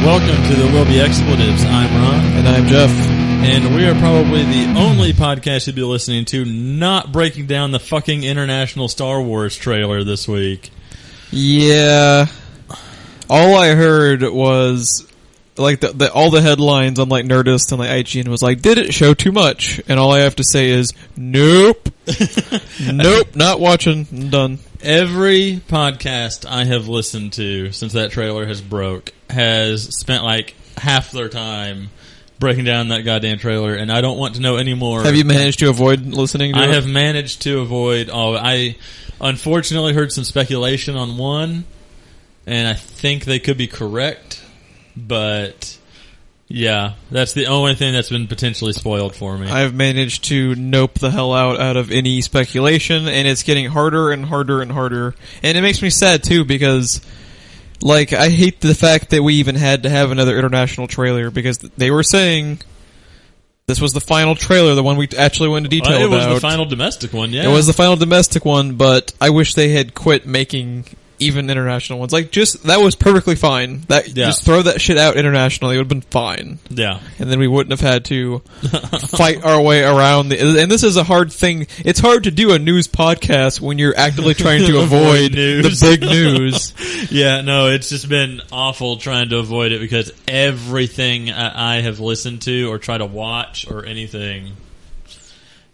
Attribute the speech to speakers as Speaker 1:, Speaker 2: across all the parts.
Speaker 1: Welcome to the Will Be Expletives. I'm Ron.
Speaker 2: And I'm Jeff.
Speaker 1: And we are probably the only podcast you'll be listening to not breaking down the fucking international Star Wars trailer this week.
Speaker 2: Yeah. All I heard was, like, all the headlines on, like, Nerdist and, like, IGN was like, did it show too much? And all I have to say is, nope. Nope, not watching. I'm done.
Speaker 1: Every podcast I have listened to since that trailer has broke has spent like half their time breaking down that goddamn trailer, and I don't want to know anymore.
Speaker 2: Have you managed to avoid listening to it?
Speaker 1: I have managed to avoid all. I unfortunately heard some speculation on one, and I think they could be correct, but yeah, that's the only thing that's been potentially spoiled for me.
Speaker 2: I've managed to nope the hell out of any speculation, and it's getting harder and harder and harder. And it makes me sad, too, because, like, I hate the fact that we even had to have another international trailer, because they were saying this was the final trailer, the one we actually went into detail about.
Speaker 1: It was the final domestic one, yeah.
Speaker 2: It was the final domestic one, but I wish they had quit making even international ones. Like, just, that was perfectly fine. Just throw that shit out internationally. It would have been fine.
Speaker 1: Yeah.
Speaker 2: And then we wouldn't have had to fight our way around and this is a hard thing. It's hard to do a news podcast when you're actively trying to avoid the big news.
Speaker 1: Yeah, no, it's just been awful trying to avoid it because everything I have listened to or try to watch or anything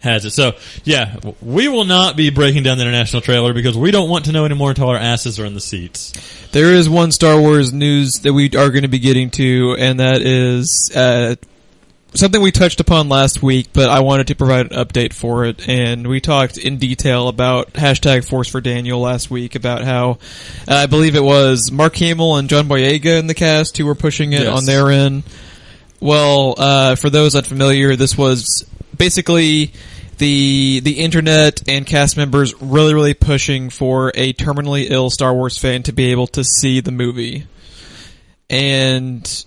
Speaker 1: has it. So, yeah, we will not be breaking down the international trailer because we don't want to know anymore until our asses are in the seats.
Speaker 2: There is one Star Wars news that we are going to be getting to, and that is something we touched upon last week, but I wanted to provide an update for it. And we talked in detail about hashtag Force for Daniel last week, about how I believe it was Mark Hamill and John Boyega in the cast who were pushing it on their end. Well, for those unfamiliar, this was basically the internet and cast members really pushing for a terminally ill Star Wars fan to be able to see the movie. And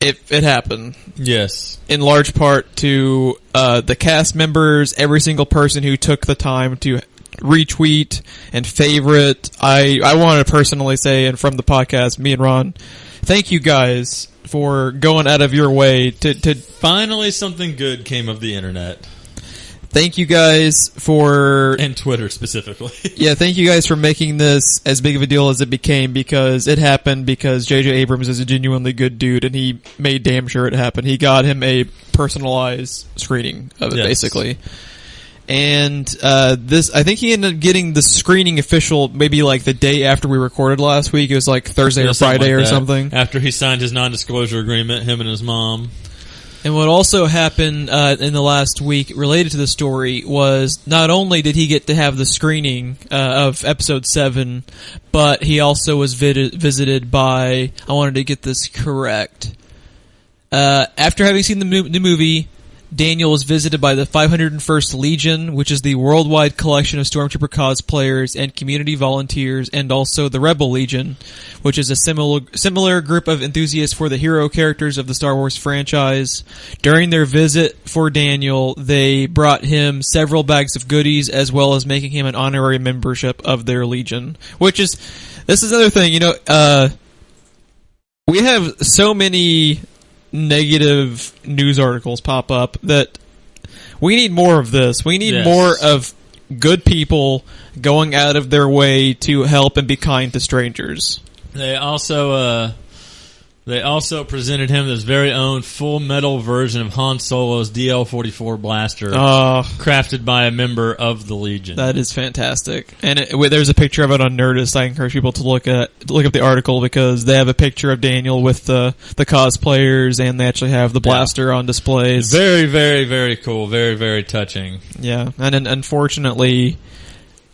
Speaker 2: it happened.
Speaker 1: Yes.
Speaker 2: In large part to the cast members, every single person who took the time to retweet and favorite. I want to personally say, and from the podcast, me and Ron, thank you guys for going out of your way to
Speaker 1: finally something good came of the internet.
Speaker 2: Thank you guys for...
Speaker 1: And Twitter specifically.
Speaker 2: Yeah, thank you guys for making this as big of a deal as it became, because it happened because J.J. Abrams is a genuinely good dude, and he made damn sure it happened. He got him a personalized screening of it, basically. And this, I think he ended up getting the screening official maybe like the day after we recorded last week. It was like Thursday or Friday or something.
Speaker 1: After he signed his non-disclosure agreement, him and his mom.
Speaker 2: And what also happened in the last week related to the story was not only did he get to have the screening of Episode 7, but he also was visited by, I wanted to get this correct, after having seen the movie, Daniel was visited by the 501st Legion, which is the worldwide collection of Stormtrooper cosplayers and community volunteers, and also the Rebel Legion, which is a similar group of enthusiasts for the hero characters of the Star Wars franchise. During their visit for Daniel, they brought him several bags of goodies, as well as making him an honorary membership of their Legion. This is another thing, we have so many negative news articles pop up that we need more of this. We need more of good people going out of their way to help and be kind to strangers.
Speaker 1: They also presented him this very own full metal version of Han Solo's DL-44 blaster, crafted by a member of the Legion.
Speaker 2: That is fantastic. And there's a picture of it on Nerdist. I encourage people to look up the article, because they have a picture of Daniel with the cosplayers, and they actually have the blaster on displays.
Speaker 1: Very, very, very cool. Very, very touching.
Speaker 2: Yeah, and unfortunately,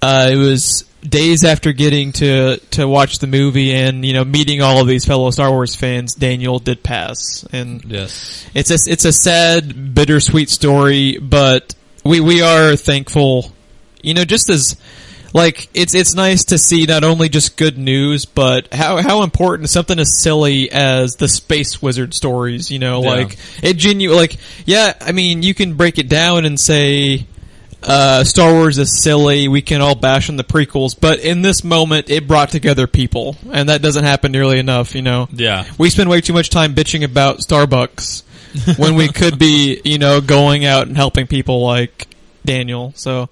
Speaker 2: it was days after getting to watch the movie and, meeting all of these fellow Star Wars fans, Daniel did pass. And it's a sad, bittersweet story, but we are thankful, just as, like, it's nice to see not only just good news, but how important something as silly as the Space Wizard stories, like, it I mean, you can break it down and say, Star Wars is silly. We can all bash on the prequels, but in this moment, it brought together people, and that doesn't happen nearly enough.
Speaker 1: Yeah.
Speaker 2: We spend way too much time bitching about Starbucks when we could be, going out and helping people like Daniel. So,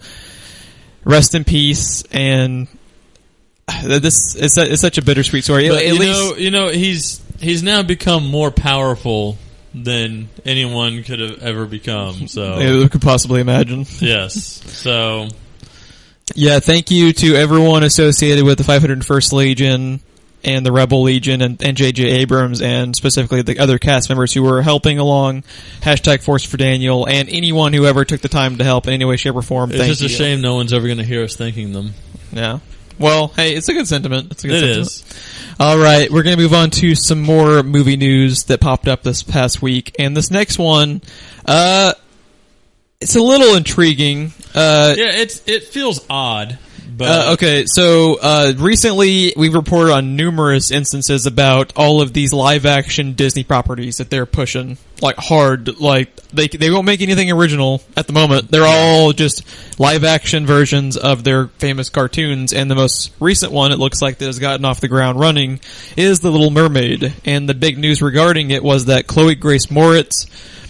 Speaker 2: rest in peace. And this is such a bittersweet story.
Speaker 1: But he's now become more powerful than anyone could have ever become. So
Speaker 2: you could possibly imagine.
Speaker 1: Yes. So
Speaker 2: yeah, thank you to everyone associated with the 501st Legion and the Rebel Legion and J.J. Abrams and specifically the other cast members who were helping along. #Force for Daniel and anyone who ever took the time to help in any way, shape, or form.
Speaker 1: It's just a shame no one's ever going to hear us thanking them.
Speaker 2: Yeah. Well, hey, it's a good sentiment.
Speaker 1: It is.
Speaker 2: All right, we're going to move on to some more movie news that popped up this past week. And this next one, it's a little intriguing.
Speaker 1: It feels odd. But
Speaker 2: okay, so recently we've reported on numerous instances about all of these live-action Disney properties that they're pushing like hard. Like they won't make anything original at the moment. They're all just live-action versions of their famous cartoons. And the most recent one, it looks like, that has gotten off the ground running is The Little Mermaid. And the big news regarding it was that Grace Moretz,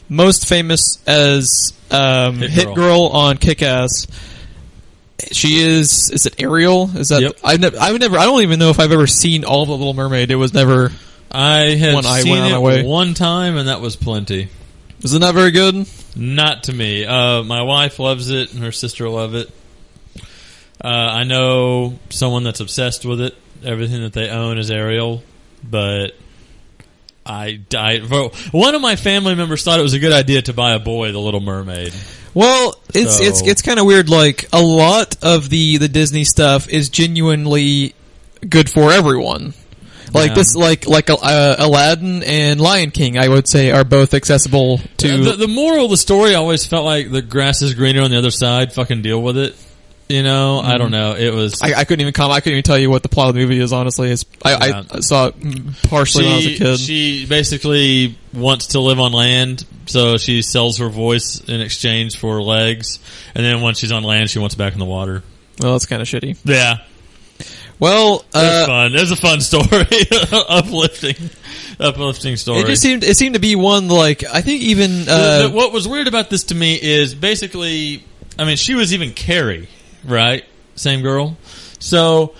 Speaker 2: most famous as Hit Girl on Kick-Ass. She is it Ariel? Is that? Yep. I don't even know if I've ever seen all of The Little Mermaid. It was never.
Speaker 1: I have seen it one time, and that was plenty.
Speaker 2: Is it not very good?
Speaker 1: Not to me. My wife loves it, and her sister love it. I know someone that's obsessed with it. Everything that they own is Ariel, but one of my family members thought it was a good idea to buy a boy The Little Mermaid.
Speaker 2: Well, it's kind of weird. Like a lot of the Disney stuff is genuinely good for everyone. Like this, like Aladdin and Lion King, I would say, are both accessible to.
Speaker 1: The moral of the story always felt like the grass is greener on the other side. Fucking deal with it. I don't know. It was.
Speaker 2: I couldn't even I couldn't even tell you what the plot of the movie is. Honestly, I saw it partially when I was a kid.
Speaker 1: She basically wants to live on land, so she sells her voice in exchange for legs. And then once she's on land, she wants back in the water.
Speaker 2: Well, that's kind of shitty.
Speaker 1: Yeah.
Speaker 2: Well,
Speaker 1: it was fun. It was a fun story, uplifting story.
Speaker 2: It seemed to be one like I think even.
Speaker 1: What was weird about this to me is basically, I mean, she was even Carrie. Right? Same girl. So,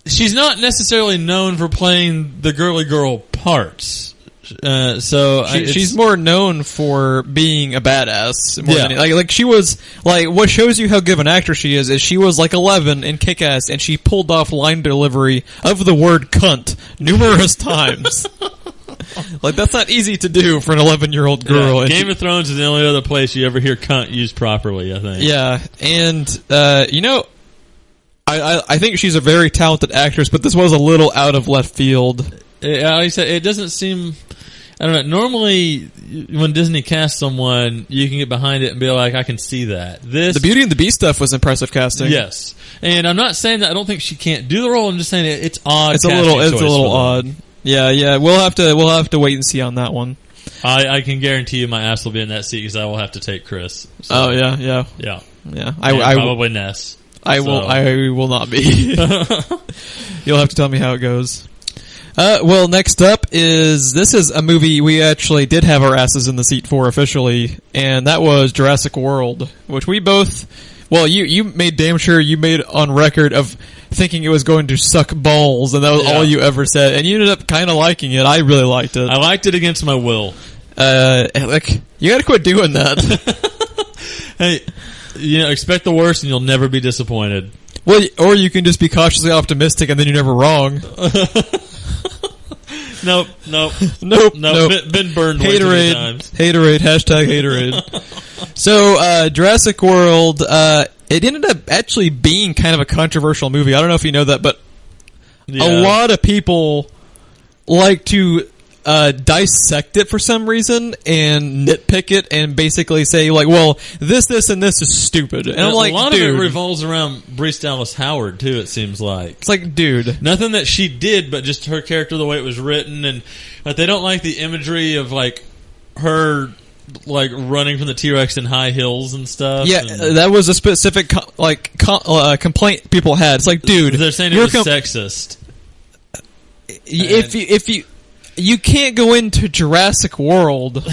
Speaker 1: she's not necessarily known for playing the girly girl parts.
Speaker 2: She's more known for being a badass. More than, like she was, like, what shows you how good of an actor she is she was like 11 in Kick-Ass and she pulled off line delivery of the word cunt numerous times. Like, that's not easy to do for an 11-year-old girl.
Speaker 1: Yeah, Game of Thrones is the only other place you ever hear cunt used properly, I think.
Speaker 2: Yeah, and, I think she's a very talented actress, but this was a little out of left field.
Speaker 1: Like I said, it doesn't seem... I don't know. Normally, when Disney casts someone, you can get behind it and be like, I can see that. The
Speaker 2: Beauty and the Beast stuff was impressive casting.
Speaker 1: Yes. And I'm not saying that I don't think she can't do the role. I'm just saying it's odd.
Speaker 2: It's a little odd. Yeah. We'll have to wait and see on that one.
Speaker 1: I can guarantee you my ass will be in that seat because I will have to take Chris. So.
Speaker 2: Oh yeah.
Speaker 1: I probably Ness.
Speaker 2: I will not be. You'll have to tell me how it goes. Well, next up this is a movie we actually did have our asses in the seat for officially, and that was Jurassic World, which we both, well, you made damn sure you made on record of thinking it was going to suck balls, and that was all you ever said, and you ended up kind of liking it. I really liked it.
Speaker 1: I liked it against my will.
Speaker 2: You gotta quit doing that.
Speaker 1: Hey, expect the worst and you'll never be disappointed.
Speaker 2: Well, or you can just be cautiously optimistic and then you're never wrong.
Speaker 1: Nope. Been burned way too many times.
Speaker 2: Haterade, #Haterade. So, Jurassic World, it ended up actually being kind of a controversial movie. I don't know if you know that, but a lot of people like to dissect it for some reason and nitpick it and basically say like, well, this and this is stupid. And I'm like,
Speaker 1: a lot of it revolves around Bryce Dallas Howard too, it seems like.
Speaker 2: It's like, dude,
Speaker 1: nothing that she did, but just her character, the way it was written, and like they don't like the imagery of like her like running from the T-Rex in high heels and stuff.
Speaker 2: Yeah,
Speaker 1: and
Speaker 2: that was a specific complaint people had. It's like, dude,
Speaker 1: they're saying it was sexist.
Speaker 2: If you can't go into Jurassic World,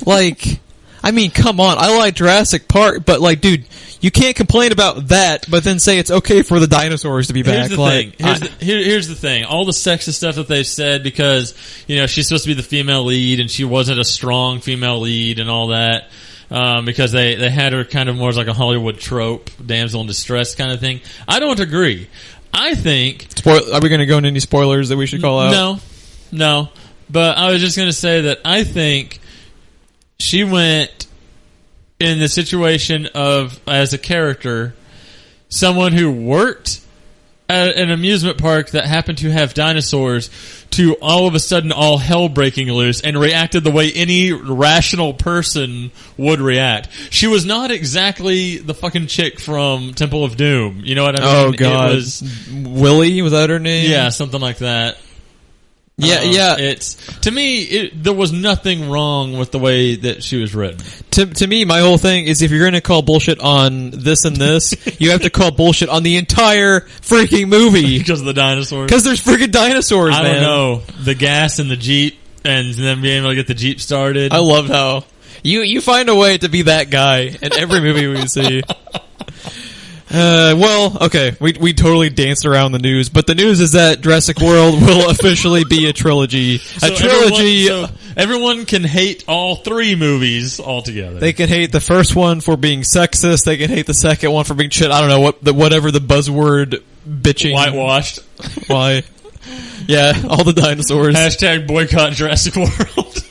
Speaker 2: like, I mean, come on. I like Jurassic Park, but like, dude, you can't complain about that, but then say it's okay for the dinosaurs to be back.
Speaker 1: Here's the thing. All the sexist stuff that they've said, because, you know, she's supposed to be the female lead and she wasn't a strong female lead and all that, because they had her kind of more as like a Hollywood trope, damsel in distress kind of thing. I don't agree. I think...
Speaker 2: Are we going to go into any spoilers that we should call out?
Speaker 1: No. But I was just going to say that I think she went in the situation of, as a character, someone who worked at an amusement park that happened to have dinosaurs, to all of a sudden all hell breaking loose, and reacted the way any rational person would react. She was not exactly the fucking chick from Temple of Doom. You know what I mean?
Speaker 2: Oh, God.
Speaker 1: It was
Speaker 2: Willie? Was that her name?
Speaker 1: Yeah, something like that.
Speaker 2: Yeah.
Speaker 1: To me, there was nothing wrong with the way that she was written.
Speaker 2: To me, my whole thing is, if you're going to call bullshit on this and this, you have to call bullshit on the entire freaking movie.
Speaker 1: Because of the dinosaurs?
Speaker 2: Because there's freaking dinosaurs, man.
Speaker 1: I don't know. The gas in the Jeep, and then being able to get the Jeep started.
Speaker 2: I love how you find a way to be that guy in every movie we see. Well, okay, we totally danced around the news, but the news is that Jurassic World will officially be a trilogy.
Speaker 1: Everyone can hate all three movies altogether.
Speaker 2: They can hate the first one for being sexist. They can hate the second one for being shit. I don't know whatever the buzzword bitching.
Speaker 1: Whitewashed.
Speaker 2: Why? Yeah, all the dinosaurs.
Speaker 1: # boycott Jurassic World.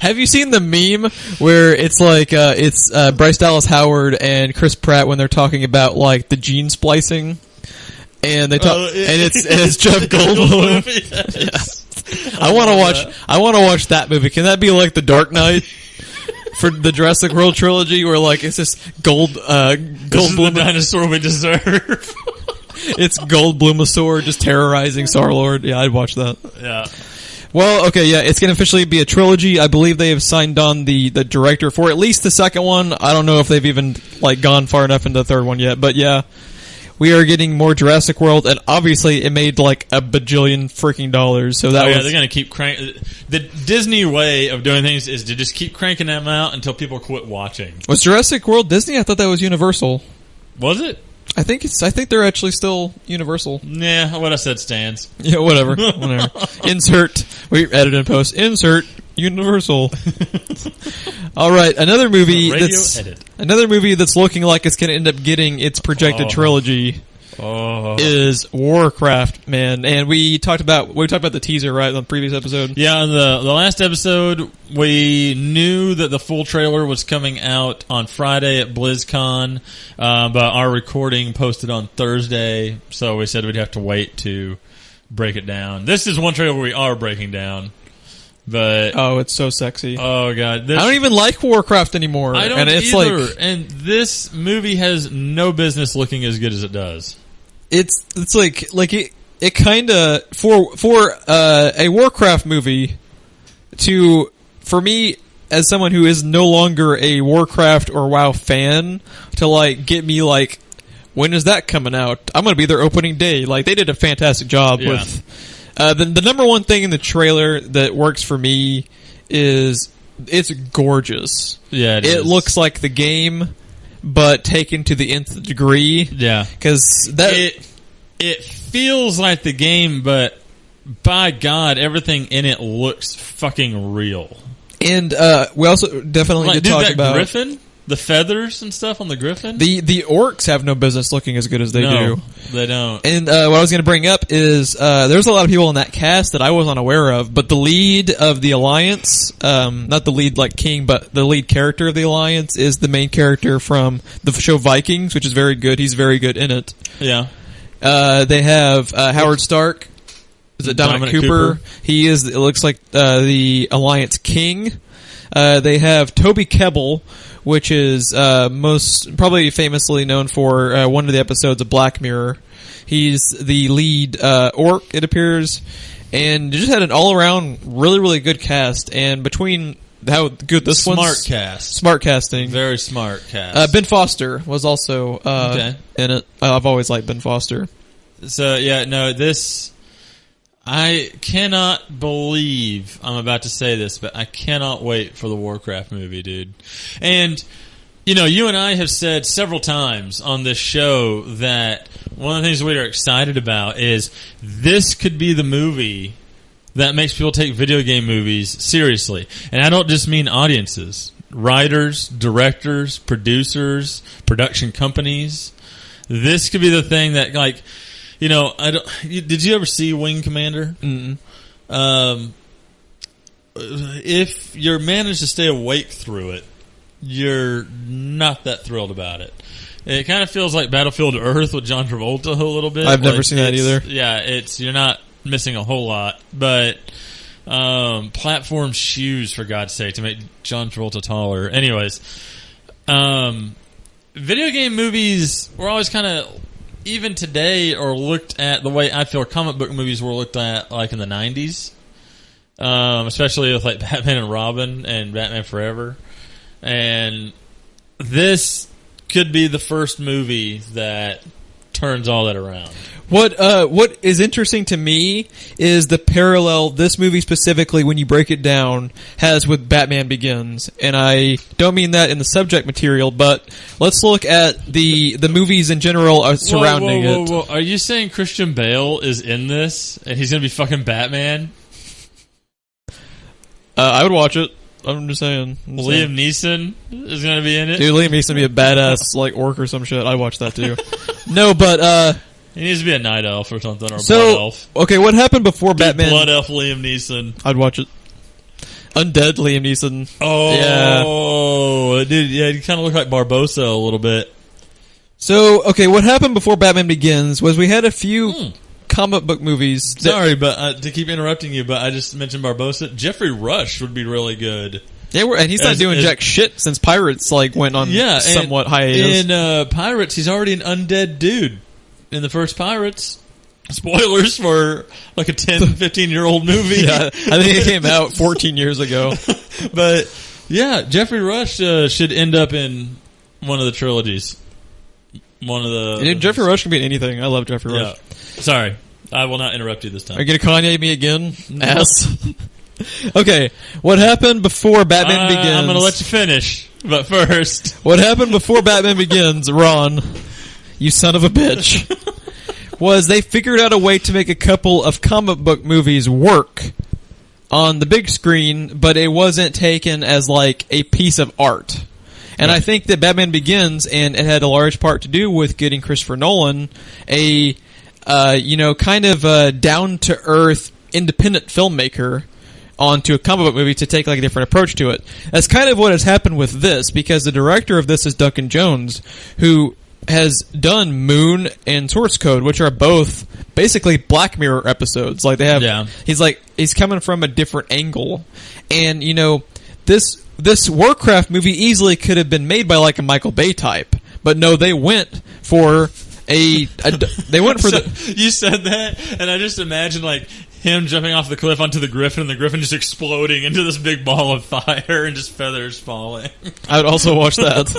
Speaker 2: Have you seen the meme where it's like Bryce Dallas Howard and Chris Pratt when they're talking about like the gene splicing, and they talk, and it's Jeff Goldblum. Yes. I want to watch that movie. Can that be like The Dark Knight for the Jurassic World trilogy, where like it's just Goldblum,
Speaker 1: the dinosaur we deserve?
Speaker 2: It's Goldblumosaur just terrorizing Star-Lord. Yeah, I'd watch that.
Speaker 1: Yeah.
Speaker 2: Well, okay, yeah, it's going to officially be a trilogy. I believe they have signed on the director for at least the second one. I don't know if they've even like gone far enough into the third one yet, but yeah, we are getting more Jurassic World, and obviously it made like $1 bajillion freaking dollars. So that
Speaker 1: they're going to keep cranking. The Disney way of doing things is to just keep cranking them out until people quit watching.
Speaker 2: Was Jurassic World Disney? I thought that was Universal.
Speaker 1: Was it?
Speaker 2: I think they're actually still Universal.
Speaker 1: Yeah, what I said stands.
Speaker 2: Yeah, whatever. Insert. We edit and post. Insert Universal. All right, another movie that's looking like it's going to end up getting its projected trilogy is Warcraft, man. And we talked about the teaser, right, on the previous episode.
Speaker 1: Yeah, on the last episode, we knew that the full trailer was coming out on Friday at BlizzCon, but our recording posted on Thursday, so we said we'd have to wait to break it down. This is one trailer we are breaking down. But
Speaker 2: it's so sexy.
Speaker 1: Oh god,
Speaker 2: I don't even like Warcraft anymore.
Speaker 1: I don't either. And this movie has no business looking as good as it does.
Speaker 2: It's like it kind of for a Warcraft movie for me as someone who is no longer a Warcraft or WoW fan to like get me like, when is that coming out? I'm going to be there opening day. Like, they did a fantastic job with. The number one thing in the trailer that works for me is it's gorgeous.
Speaker 1: Yeah,
Speaker 2: it looks like the game, but taken to the nth degree.
Speaker 1: Yeah,
Speaker 2: because
Speaker 1: it feels like the game, but by God, everything in it looks fucking real.
Speaker 2: And we also definitely need to talk about
Speaker 1: Griffin. The feathers and stuff on the Griffin?
Speaker 2: The orcs have no business looking as good as they do.
Speaker 1: They don't.
Speaker 2: And what I was going to bring up is there's a lot of people in that cast that I wasn't aware of, but the lead of the Alliance, not the lead like King, but the lead character of the Alliance is the main character from the show Vikings, which is very good. He's very good in it.
Speaker 1: Yeah.
Speaker 2: They have Howard Stark. Is it Dominic Cooper? He is, it looks like the Alliance King. They have Toby Kebbell, which is most probably famously known for one of the episodes of Black Mirror. He's the lead orc, it appears, and just had an all-around really, really good cast. And between how good this one's.
Speaker 1: Smart cast.
Speaker 2: Smart casting.
Speaker 1: Very smart cast.
Speaker 2: Ben Foster was also in it. I've always liked Ben Foster.
Speaker 1: So, yeah, no, this... I cannot believe I'm about to say this, but I cannot wait for the Warcraft movie, dude. And, you know, you and I have said several times on this show that one of the things we are excited about is this could be the movie that makes people take video game movies seriously. And I don't just mean audiences. Writers, directors, producers, production companies. This could be the thing that, like... You know, did you ever see Wing Commander?
Speaker 2: Mm-mm.
Speaker 1: If you're managed to stay awake through it, you're not that thrilled about it. It kind of feels like Battlefield Earth with John Travolta a little bit.
Speaker 2: I've never seen that either.
Speaker 1: Yeah, you're not missing a whole lot, but platform shoes, for God's sake, to make John Travolta taller. Anyways, video game movies were always kind of... even today are looked at the way I feel comic book movies were looked at like in the 90s. Especially with like Batman and Robin and Batman Forever. And this could be the first movie that turns all that around.
Speaker 2: What is interesting to me is the parallel this movie specifically, when you break it down, has with Batman Begins. And I don't mean that in the subject material, but let's look at the movies in general surrounding it.
Speaker 1: Whoa. Are you saying Christian Bale is in this and he's going to be fucking Batman?
Speaker 2: I would watch it. I'm just saying.
Speaker 1: Liam Neeson is going to be in it?
Speaker 2: Dude, Liam Neeson would be a badass like orc or some shit. I'd watch that too. No, but...
Speaker 1: he needs to be a night elf or something, or a
Speaker 2: so,
Speaker 1: blood elf.
Speaker 2: Okay, what happened before Batman...
Speaker 1: Blood elf Liam Neeson.
Speaker 2: I'd watch it. Undead Liam Neeson.
Speaker 1: Oh, yeah. Dude, yeah, he kind of looked like Barbossa a little bit.
Speaker 2: So, okay, what happened before Batman Begins was we had a few comic book movies.
Speaker 1: Sorry, but to keep interrupting you, but I just mentioned Barbossa. Jeffrey Rush would be really good.
Speaker 2: Yeah, and he's not doing jack shit since Pirates like went on somewhat hiatus.
Speaker 1: In Pirates, he's already an undead dude. In the first Pirates. Spoilers for like a 10, 15-year-old movie.
Speaker 2: Yeah, I think it came out 14 years ago.
Speaker 1: But, yeah, Jeffrey Rush should end up in one of the trilogies. One of the...
Speaker 2: Jeffrey Rush can be in anything. I love Jeffrey Rush.
Speaker 1: Sorry. I will not interrupt you this time.
Speaker 2: Are you going to Kanye me again? Ass. Okay, what happened before Batman Begins?
Speaker 1: I'm going to let you finish, but first...
Speaker 2: What happened before Batman Begins, Ron... You son of a bitch. Was they figured out a way to make a couple of comic book movies work on the big screen, but it wasn't taken as like a piece of art. And I think that Batman Begins, and it had a large part to do with getting Christopher Nolan a, kind of down-to-earth independent filmmaker onto a comic book movie to take like a different approach to it. That's kind of what has happened with this, because the director of this is Duncan Jones, who has done Moon and Source Code, which are both basically Black Mirror episodes. Like they have, he's coming from a different angle, and this Warcraft movie easily could have been made by like a Michael Bay type, but no, they went for you said that, and I just imagine like him jumping off the cliff onto the Griffin, and the Griffin just exploding into this big ball of fire and just feathers falling. I would also watch that.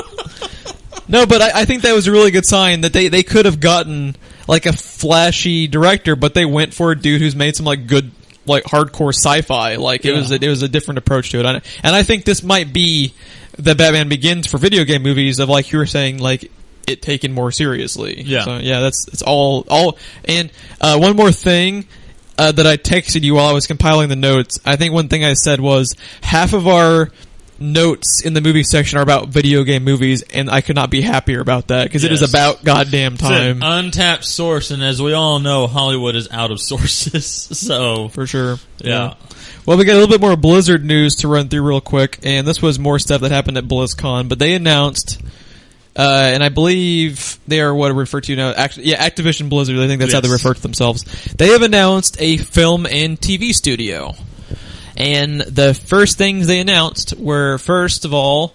Speaker 2: No, but I think that was a really good sign that they could have gotten like a flashy director, but they went for a dude who's made some like good like hardcore sci-fi. Like it was a different approach to it, and I think this might be the Batman Begins for video game movies of like you were saying, like it taken more seriously.
Speaker 1: Yeah,
Speaker 2: so, yeah, it's all. And one more thing that I texted you while I was compiling the notes. I think one thing I said was half of our notes in the movie section are about video game movies, and I could not be happier about that, because it is about goddamn time.
Speaker 1: It's an untapped source, and as we all know, Hollywood is out of sources, so...
Speaker 2: For sure.
Speaker 1: Yeah.
Speaker 2: Well, we got a little bit more Blizzard news to run through real quick, and this was more stuff that happened at BlizzCon, but they announced, and I believe they are what are referred to now, Activision Blizzard, I think that's how they refer to themselves. They have announced a film and TV studio. And the first things they announced were, first of all,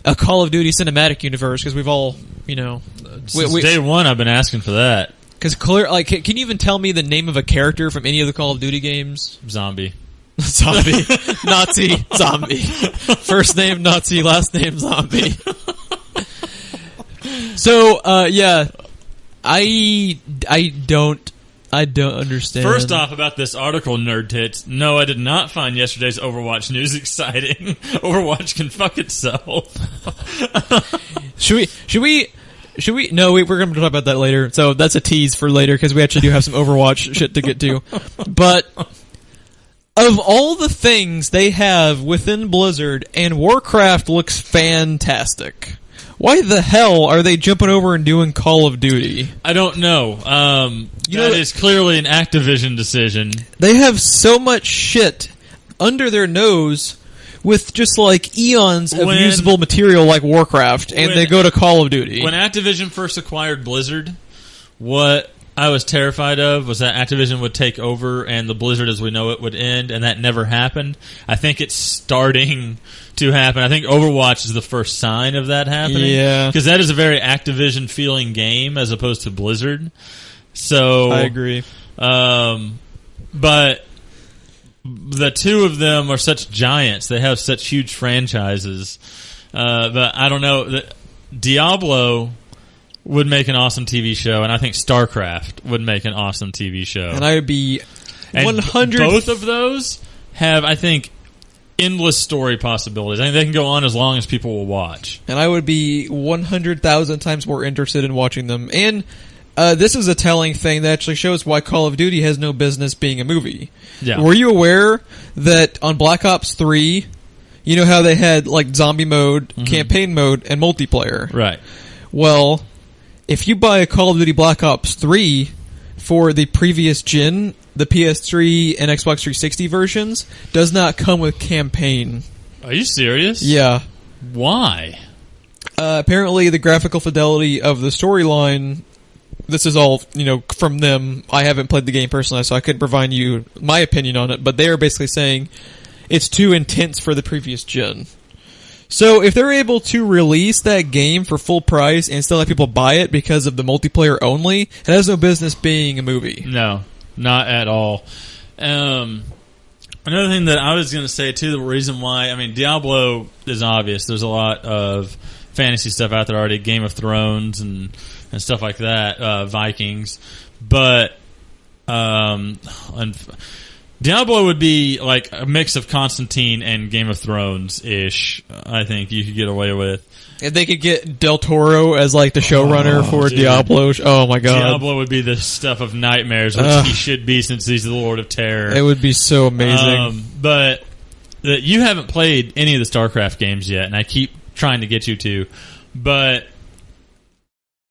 Speaker 2: a Call of Duty cinematic universe, because we've all,
Speaker 1: Since day one I've been asking for that.
Speaker 2: Because can you even tell me the name of a character from any of the Call of Duty games?
Speaker 1: Zombie.
Speaker 2: Zombie. Nazi. Zombie. First name Nazi, last name zombie. So, yeah. I don't understand.
Speaker 1: First off, about this article, Nerd Tits. No, I did not find yesterday's Overwatch news exciting. Overwatch can fuck itself.
Speaker 2: Should we? No, we're going to talk about that later. So that's a tease for later because we actually do have some Overwatch shit to get to. But of all the things they have within Blizzard, and Warcraft looks fantastic. Why the hell are they jumping over and doing Call of Duty?
Speaker 1: I don't know. That is clearly an Activision decision.
Speaker 2: They have so much shit under their nose with just like eons of usable material like Warcraft, and they go to Call of Duty.
Speaker 1: When Activision first acquired Blizzard, what I was terrified of was that Activision would take over and the Blizzard as we know it would end, and that never happened. I think it's starting to happen. I think Overwatch is the first sign of that happening.
Speaker 2: Yeah.
Speaker 1: Because that is a very Activision feeling game as opposed to Blizzard. So
Speaker 2: I agree.
Speaker 1: But the two of them are such giants. They have such huge franchises. But I don't know. Diablo would make an awesome TV show, and I think StarCraft would make an awesome TV show.
Speaker 2: And I would be 100.
Speaker 1: Both of those have, I think, endless story possibilities. I think they can go on as long as people will watch.
Speaker 2: And I would be 100,000 times more interested in watching them. And this is a telling thing that actually shows why Call of Duty has no business being a movie.
Speaker 1: Yeah.
Speaker 2: Were you aware that on Black Ops 3, you know how they had like zombie mode, campaign mode, and multiplayer?
Speaker 1: Right.
Speaker 2: Well, if you buy a Call of Duty Black Ops 3 for the previous gen, the PS3 and Xbox 360 versions, does not come with campaign.
Speaker 1: Are you serious?
Speaker 2: Yeah.
Speaker 1: Why?
Speaker 2: Apparently the graphical fidelity of the storyline, this is all, from them. I haven't played the game personally, so I couldn't provide you my opinion on it, but they are basically saying it's too intense for the previous gen. So if they're able to release that game for full price and still have people buy it because of the multiplayer only, it has no business being a movie.
Speaker 1: No, not at all. Another thing that I was going to say, too, the reason why, Diablo is obvious. There's a lot of fantasy stuff out there already, Game of Thrones and stuff like that, Vikings. But Diablo would be like a mix of Constantine and Game of Thrones-ish, I think you could get away with.
Speaker 2: If they could get Del Toro as like the showrunner for
Speaker 1: dude.
Speaker 2: Diablo, oh my god.
Speaker 1: Diablo would be the stuff of nightmares, which he should be since he's the Lord of Terror.
Speaker 2: It would be so amazing.
Speaker 1: But you haven't played any of the StarCraft games yet, and I keep trying to get you to. But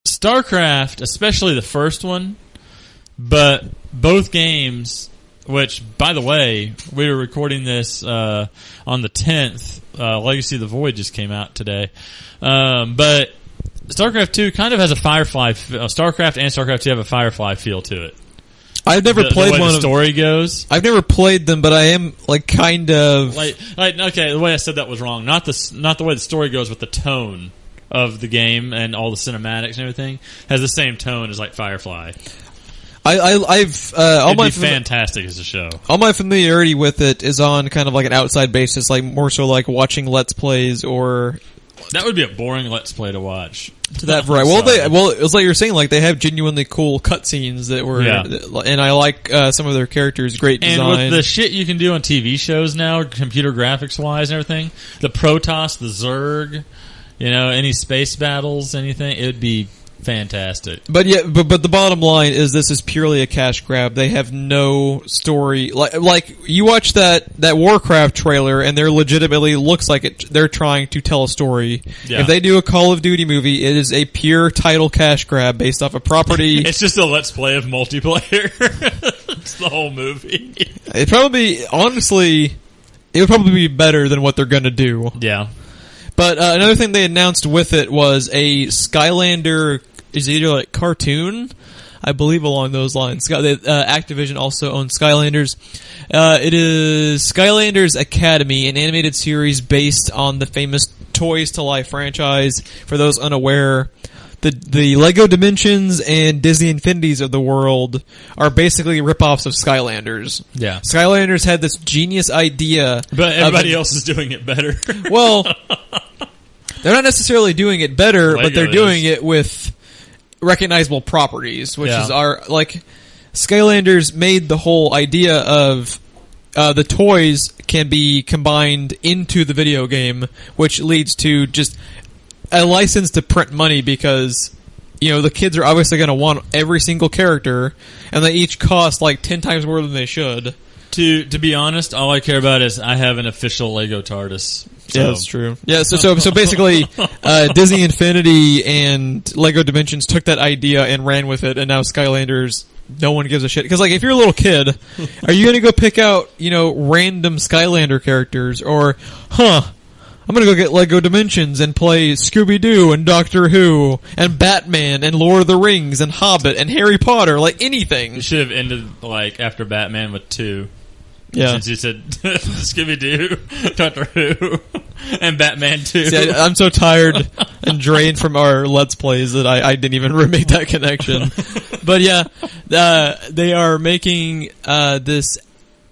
Speaker 1: StarCraft, especially the first one, but both games... Which, by the way, we were recording this on the 10th. Legacy of the Void just came out today. But StarCraft 2 kind of has a Firefly... StarCraft and StarCraft 2 have a Firefly feel to it.
Speaker 2: I've never played
Speaker 1: the way
Speaker 2: one
Speaker 1: the
Speaker 2: of...
Speaker 1: story goes.
Speaker 2: I've never played them, but I am, kind of...
Speaker 1: Okay, the way I said that was wrong. Not the way the story goes, but the tone of the game and all the cinematics and everything has the same tone as, Firefly. It'd be fantastic as a show.
Speaker 2: All my familiarity with it is on kind of like an outside basis, more so like watching Let's Plays or...
Speaker 1: That would be a boring Let's Play to watch.
Speaker 2: To that variety. Well, it was like you're saying, they have genuinely cool cutscenes that were... Yeah. And I like some of their characters, great design.
Speaker 1: And with the shit you can do on TV shows now, computer graphics-wise and everything, the Protoss, the Zerg, any space battles, anything, it would be... fantastic.
Speaker 2: But yeah, but the bottom line is this is purely a cash grab. They have no story. Like you watch that Warcraft trailer and there legitimately looks like they're trying to tell a story. Yeah. If they do a Call of Duty movie, it is a pure title cash grab based off a property.
Speaker 1: It's just a Let's Play of multiplayer. It's the whole movie.
Speaker 2: It would probably be better than what they're going to do.
Speaker 1: Yeah.
Speaker 2: But another thing they announced with it was a Skylander... Is it either cartoon? I believe along those lines. Activision also owns Skylanders. It is Skylanders Academy, an animated series based on the famous Toys to Life franchise. For those unaware, the Lego Dimensions and Disney Infinities of the world are basically ripoffs of Skylanders.
Speaker 1: Yeah.
Speaker 2: Skylanders had this genius idea.
Speaker 1: But everybody else is doing it better.
Speaker 2: Well, they're not necessarily doing it better, but they're doing it with recognizable properties, which is Skylanders made the whole idea of the toys can be combined into the video game, which leads to just a license to print money because, the kids are obviously going to want every single character, and they each cost like 10 times more than they should.
Speaker 1: To be honest, all I care about is I have an official Lego TARDIS. So.
Speaker 2: Yeah, that's true. Yeah, so basically, Disney Infinity and Lego Dimensions took that idea and ran with it, and now Skylanders, no one gives a shit. Because, if you're a little kid, are you going to go pick out, random Skylander characters, or, I'm going to go get Lego Dimensions and play Scooby-Doo and Doctor Who and Batman and Lord of the Rings and Hobbit and Harry Potter, anything.
Speaker 1: You should have ended, after Batman with 2.
Speaker 2: Yeah.
Speaker 1: Since you said Scooby-Doo, Doctor Who, and Batman 2.
Speaker 2: See, I'm so tired and drained from our Let's Plays that I didn't even make that connection. But yeah, they are making this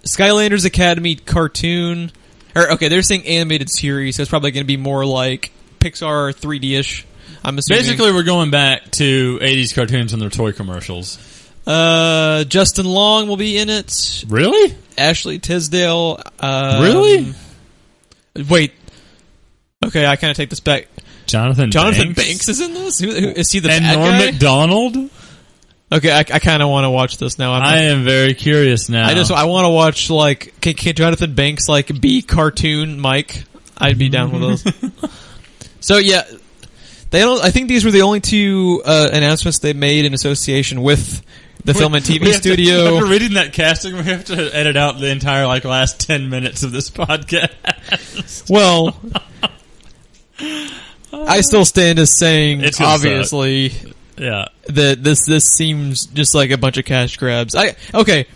Speaker 2: Skylanders Academy cartoon. They're saying animated series, so it's probably going to be more like Pixar 3D-ish, I'm assuming.
Speaker 1: Basically, we're going back to 80s cartoons and their toy commercials.
Speaker 2: Justin Long will be in it.
Speaker 1: Really?
Speaker 2: Ashley Tisdale.
Speaker 1: Really?
Speaker 2: Wait. Okay, I kind of take this back.
Speaker 1: Jonathan
Speaker 2: Banks is in this? Who is he the
Speaker 1: and
Speaker 2: bad
Speaker 1: Norm
Speaker 2: guy?
Speaker 1: Macdonald?
Speaker 2: Okay, I kind of want to watch this now.
Speaker 1: I am very curious now.
Speaker 2: I want to watch, can Jonathan Banks, be cartoon Mike? I'd be down with those. So, yeah. I think these were the only 2 announcements they made in association with the film and TV studio.
Speaker 1: After reading that casting, we have to edit out the entire last 10 minutes of this podcast.
Speaker 2: Well, I still stand as saying, obviously, that this seems just like a bunch of cash grabs.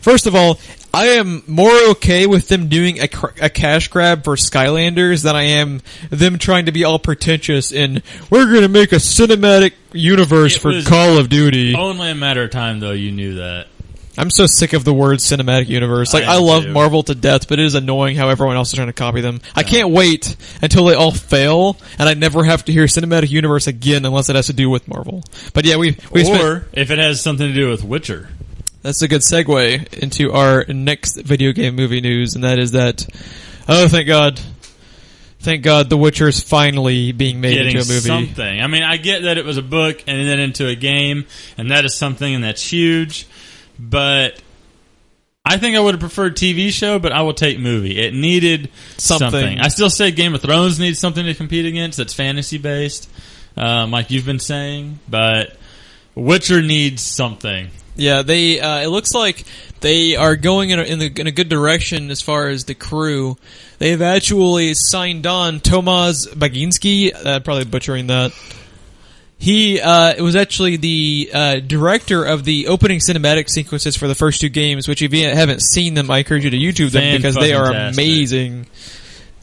Speaker 2: First of all, I am more okay with them doing a cash grab for Skylanders than I am them trying to be all pretentious and we're going to make a cinematic universe for Call of Duty.
Speaker 1: Only a matter of time, though, you knew that.
Speaker 2: I'm so sick of the word cinematic universe. I love Marvel to death, but it is annoying how everyone else is trying to copy them. I can't wait until they all fail, and I never have to hear cinematic universe again unless it has to do with Marvel. But yeah,
Speaker 1: or if it has something to do with Witcher.
Speaker 2: That's a good segue into our next video game movie news, and that is that, thank God, The Witcher is finally being made into a movie.
Speaker 1: Something. I mean, I get that it was a book and then into a game, and that is something, and that's huge. But I think I would have preferred TV show, but I will take movie. It needed something. I still say Game of Thrones needs something to compete against that's fantasy based, like you've been saying. But Witcher needs something.
Speaker 2: Yeah, it looks like they are going in a good direction as far as the crew. They've actually signed on Tomasz Baginski, probably butchering that. He was actually the director of the opening cinematic sequences for the first 2 games, which if you haven't seen them, I encourage you to YouTube them because they are amazing.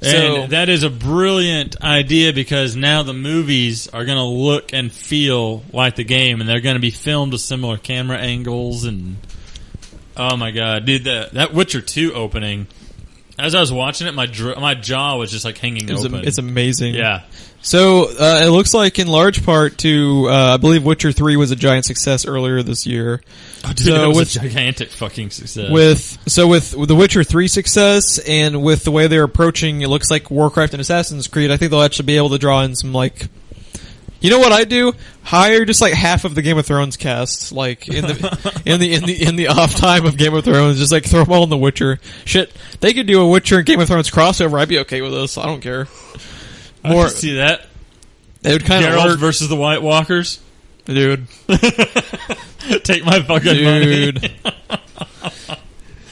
Speaker 1: And that is a brilliant idea because now the movies are going to look and feel like the game, and they're going to be filmed with similar camera angles. And oh my god, dude, that Witcher 2 opening! As I was watching it, my jaw was just hanging open.
Speaker 2: It's amazing.
Speaker 1: Yeah.
Speaker 2: So it looks like, in large part, to I believe Witcher 3 was a giant success earlier this year.
Speaker 1: Oh, dude, so it was a gigantic fucking success.
Speaker 2: With the Witcher 3 success, and with the way they're approaching, it looks like Warcraft and Assassin's Creed. I think they'll actually be able to draw in some you know what I do? Hire just half of the Game of Thrones cast, in the off time of Game of Thrones, just throw them all in The Witcher. Shit, they could do a Witcher and Game of Thrones crossover. I'd be okay with this. I don't care.
Speaker 1: I can see that.
Speaker 2: It would kind of
Speaker 1: Geralt
Speaker 2: work
Speaker 1: versus the White Walkers,
Speaker 2: dude.
Speaker 1: Take my fucking money.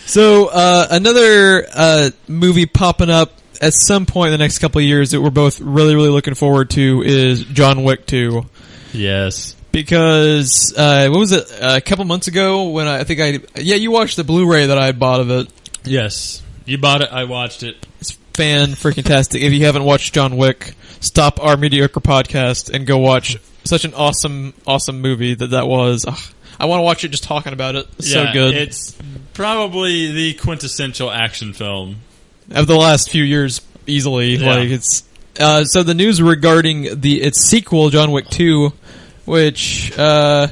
Speaker 2: So another movie popping up at some point in the next couple of years that we're both really, really looking forward to is John Wick 2.
Speaker 1: Yes.
Speaker 2: Because, what was it, a couple months ago when you watched the Blu-ray that I had bought of it.
Speaker 1: Yes. You bought it, I watched it.
Speaker 2: It's fan-freaking-tastic. If you haven't watched John Wick, stop our mediocre podcast and go watch such an awesome movie that was. Ugh, I want to watch it just talking about it. It's so good.
Speaker 1: It's probably the quintessential action film
Speaker 2: of the last few years, easily.
Speaker 1: Yeah.
Speaker 2: Like it's so the news regarding its sequel, John Wick 2, which really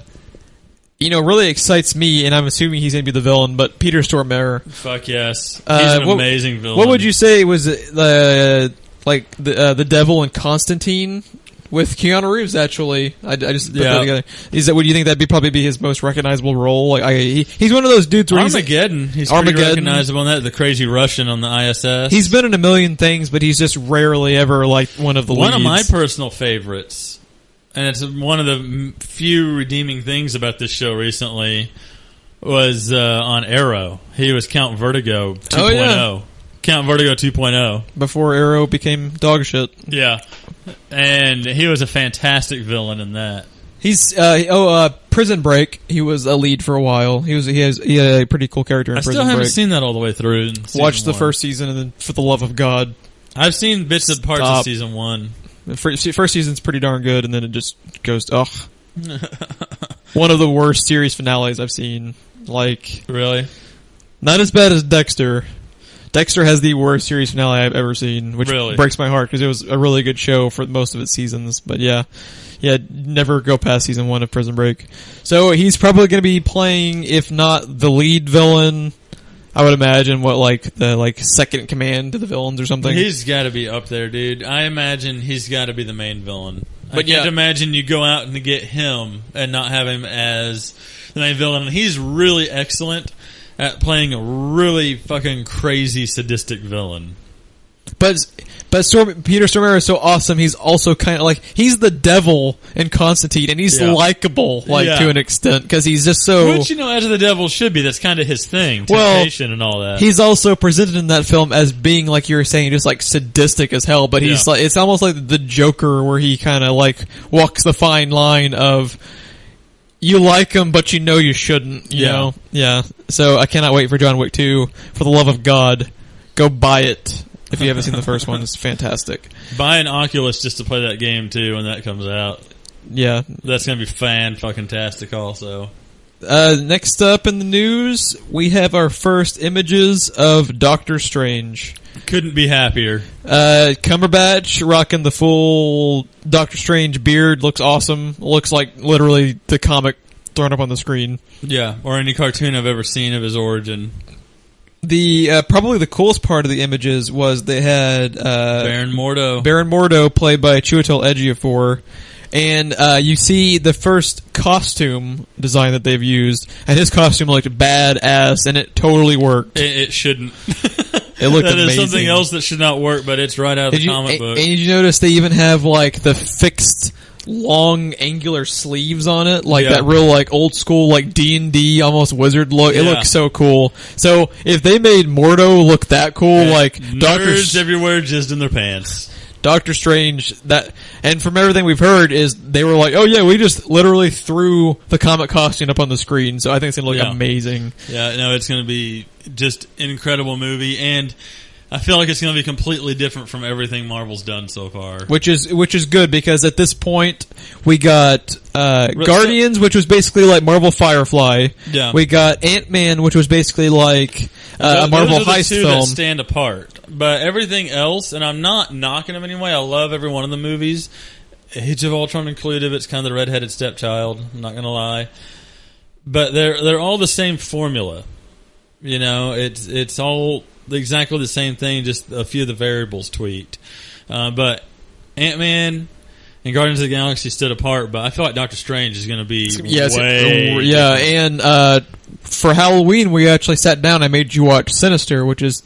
Speaker 2: excites me, and I'm assuming he's going to be the villain. But Peter Stormare,
Speaker 1: fuck yes, he's an amazing villain.
Speaker 2: What would you say was the devil in Constantine? With Keanu Reeves, actually, I just put that together. Would you think that'd probably be his most recognizable role? Like, he's one of those dudes where
Speaker 1: Armageddon. He's pretty recognizable in that. The crazy Russian on the ISS.
Speaker 2: He's been in a million things, but he's just rarely ever like one of the leads.
Speaker 1: One of my personal favorites, and it's one of the few redeeming things about this show recently, was on Arrow. He was Count Vertigo 2.0.
Speaker 2: Oh, yeah.
Speaker 1: Count Vertigo 2.0.
Speaker 2: Before Arrow became dog shit.
Speaker 1: Yeah. And he was a fantastic villain in that.
Speaker 2: He's Prison Break. He was a lead for a while. He had a pretty cool character in Prison Break.
Speaker 1: I still haven't seen that all the way through.
Speaker 2: Watch the first season, and then for the love of God,
Speaker 1: I've seen bits and parts of season 1.
Speaker 2: The first season's pretty darn good, and then it just goes ugh. One of the worst series finales I've seen. Like,
Speaker 1: really,
Speaker 2: not as bad as Dexter. Dexter has the worst series finale I've ever seen, which breaks my heart because it was a really good show for most of its seasons. But yeah, never go past season 1 of Prison Break. So he's probably going to be playing, if not the lead villain, I would imagine the second in command to the villains or something.
Speaker 1: He's got to be up there, dude. I imagine he's got to be the main villain. But I can't imagine you go out and get him and not have him as the main villain. And he's really excellent at playing a really fucking crazy sadistic villain.
Speaker 2: But Peter Stormare is so awesome. He's also kind of like, he's the devil in Constantine, and he's likable to an extent because he's just so.
Speaker 1: Which as the devil should be. That's kind of his thing, temptation and all that.
Speaker 2: He's also presented in that film as being, like you were saying, just like sadistic as hell. But he's like, it's almost like the Joker, where he kind of like walks the fine line of. You like him, but you know you shouldn't, you know? Yeah. So I cannot wait for John Wick 2. For the love of God, go buy it. If you haven't seen the first one, it's fantastic.
Speaker 1: Buy an Oculus just to play that game, too, when that comes out.
Speaker 2: Yeah.
Speaker 1: That's going to be fan-fucking-tastic also.
Speaker 2: Next up in the news, we have our first images of Doctor Strange.
Speaker 1: Couldn't be happier.
Speaker 2: Cumberbatch rocking the full Doctor Strange beard. Looks awesome. Looks like literally the comic thrown up on the screen.
Speaker 1: Yeah, or any cartoon I've ever seen of his origin.
Speaker 2: The probably the coolest part of the images was they had
Speaker 1: Baron Mordo.
Speaker 2: Baron Mordo, played by Chiwetel Ejiofor. And you see the first costume design that they've used, and his costume looked badass, and it totally worked.
Speaker 1: It shouldn't.
Speaker 2: It looked
Speaker 1: amazing. That is something
Speaker 2: amazing.
Speaker 1: else that should not work, but it's right out of the comic book.
Speaker 2: And did you notice they even have like the fixed long angular sleeves on it, like that real like old school like D&D almost wizard look. It looks so cool. So if they made Mordo look that cool, like
Speaker 1: nerds everywhere jizzed in their pants.
Speaker 2: Doctor Strange, and from everything we've heard, is they were like, oh yeah, we just literally threw the comic costume up on the screen, so I think it's going to look amazing.
Speaker 1: Yeah, no, it's going to be just an incredible movie, and I feel like it's going to be completely different from everything Marvel's done so far.
Speaker 2: Which is good, because at this point, we got Guardians, which was basically like Marvel Firefly.
Speaker 1: Yeah.
Speaker 2: We got Ant-Man, which was basically like a Marvel heist film.
Speaker 1: That stand apart. But everything else, and I'm not knocking them anyway, I love every one of the movies. Age of Ultron included, it's kind of the redheaded stepchild, I'm not going to lie. But they're all the same formula. You know, it's all exactly the same thing, just a few of the variables tweaked. But Ant-Man and Guardians of the Galaxy stood apart, but I feel like Doctor Strange is going to be way different.
Speaker 2: And for Halloween, we actually sat down. I made you watch Sinister, which is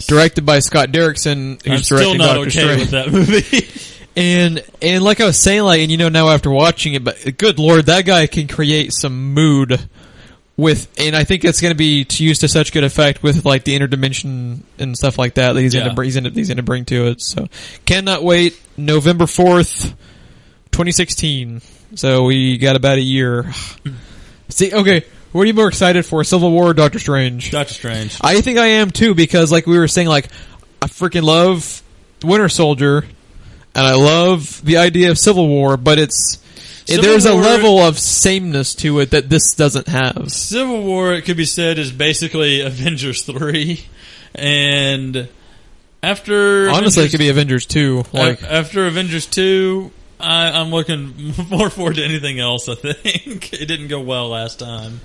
Speaker 2: directed by Scott Derrickson, who's directing Doctor Strange.
Speaker 1: With that movie.
Speaker 2: And like I was saying, like, and you know now after watching it, but good Lord, that guy can create some mood and I think it's going to be used to such good effect with like the interdimension and stuff like that he's going to bring to it. So cannot wait. November 4th, 2016. So we got about a year. See, okay. What are you more excited for, Civil War or Doctor Strange?
Speaker 1: Doctor Strange.
Speaker 2: I think I am too, because like we were saying, like I freaking love Winter Soldier, and I love the idea of Civil War, but it's There's a level of sameness to it that this doesn't have.
Speaker 1: Civil War, it could be said, is basically Avengers 3. And after...
Speaker 2: Honestly, it could be Avengers 2.
Speaker 1: After Avengers 2, I'm looking more forward to anything else, I think. It didn't go well last time.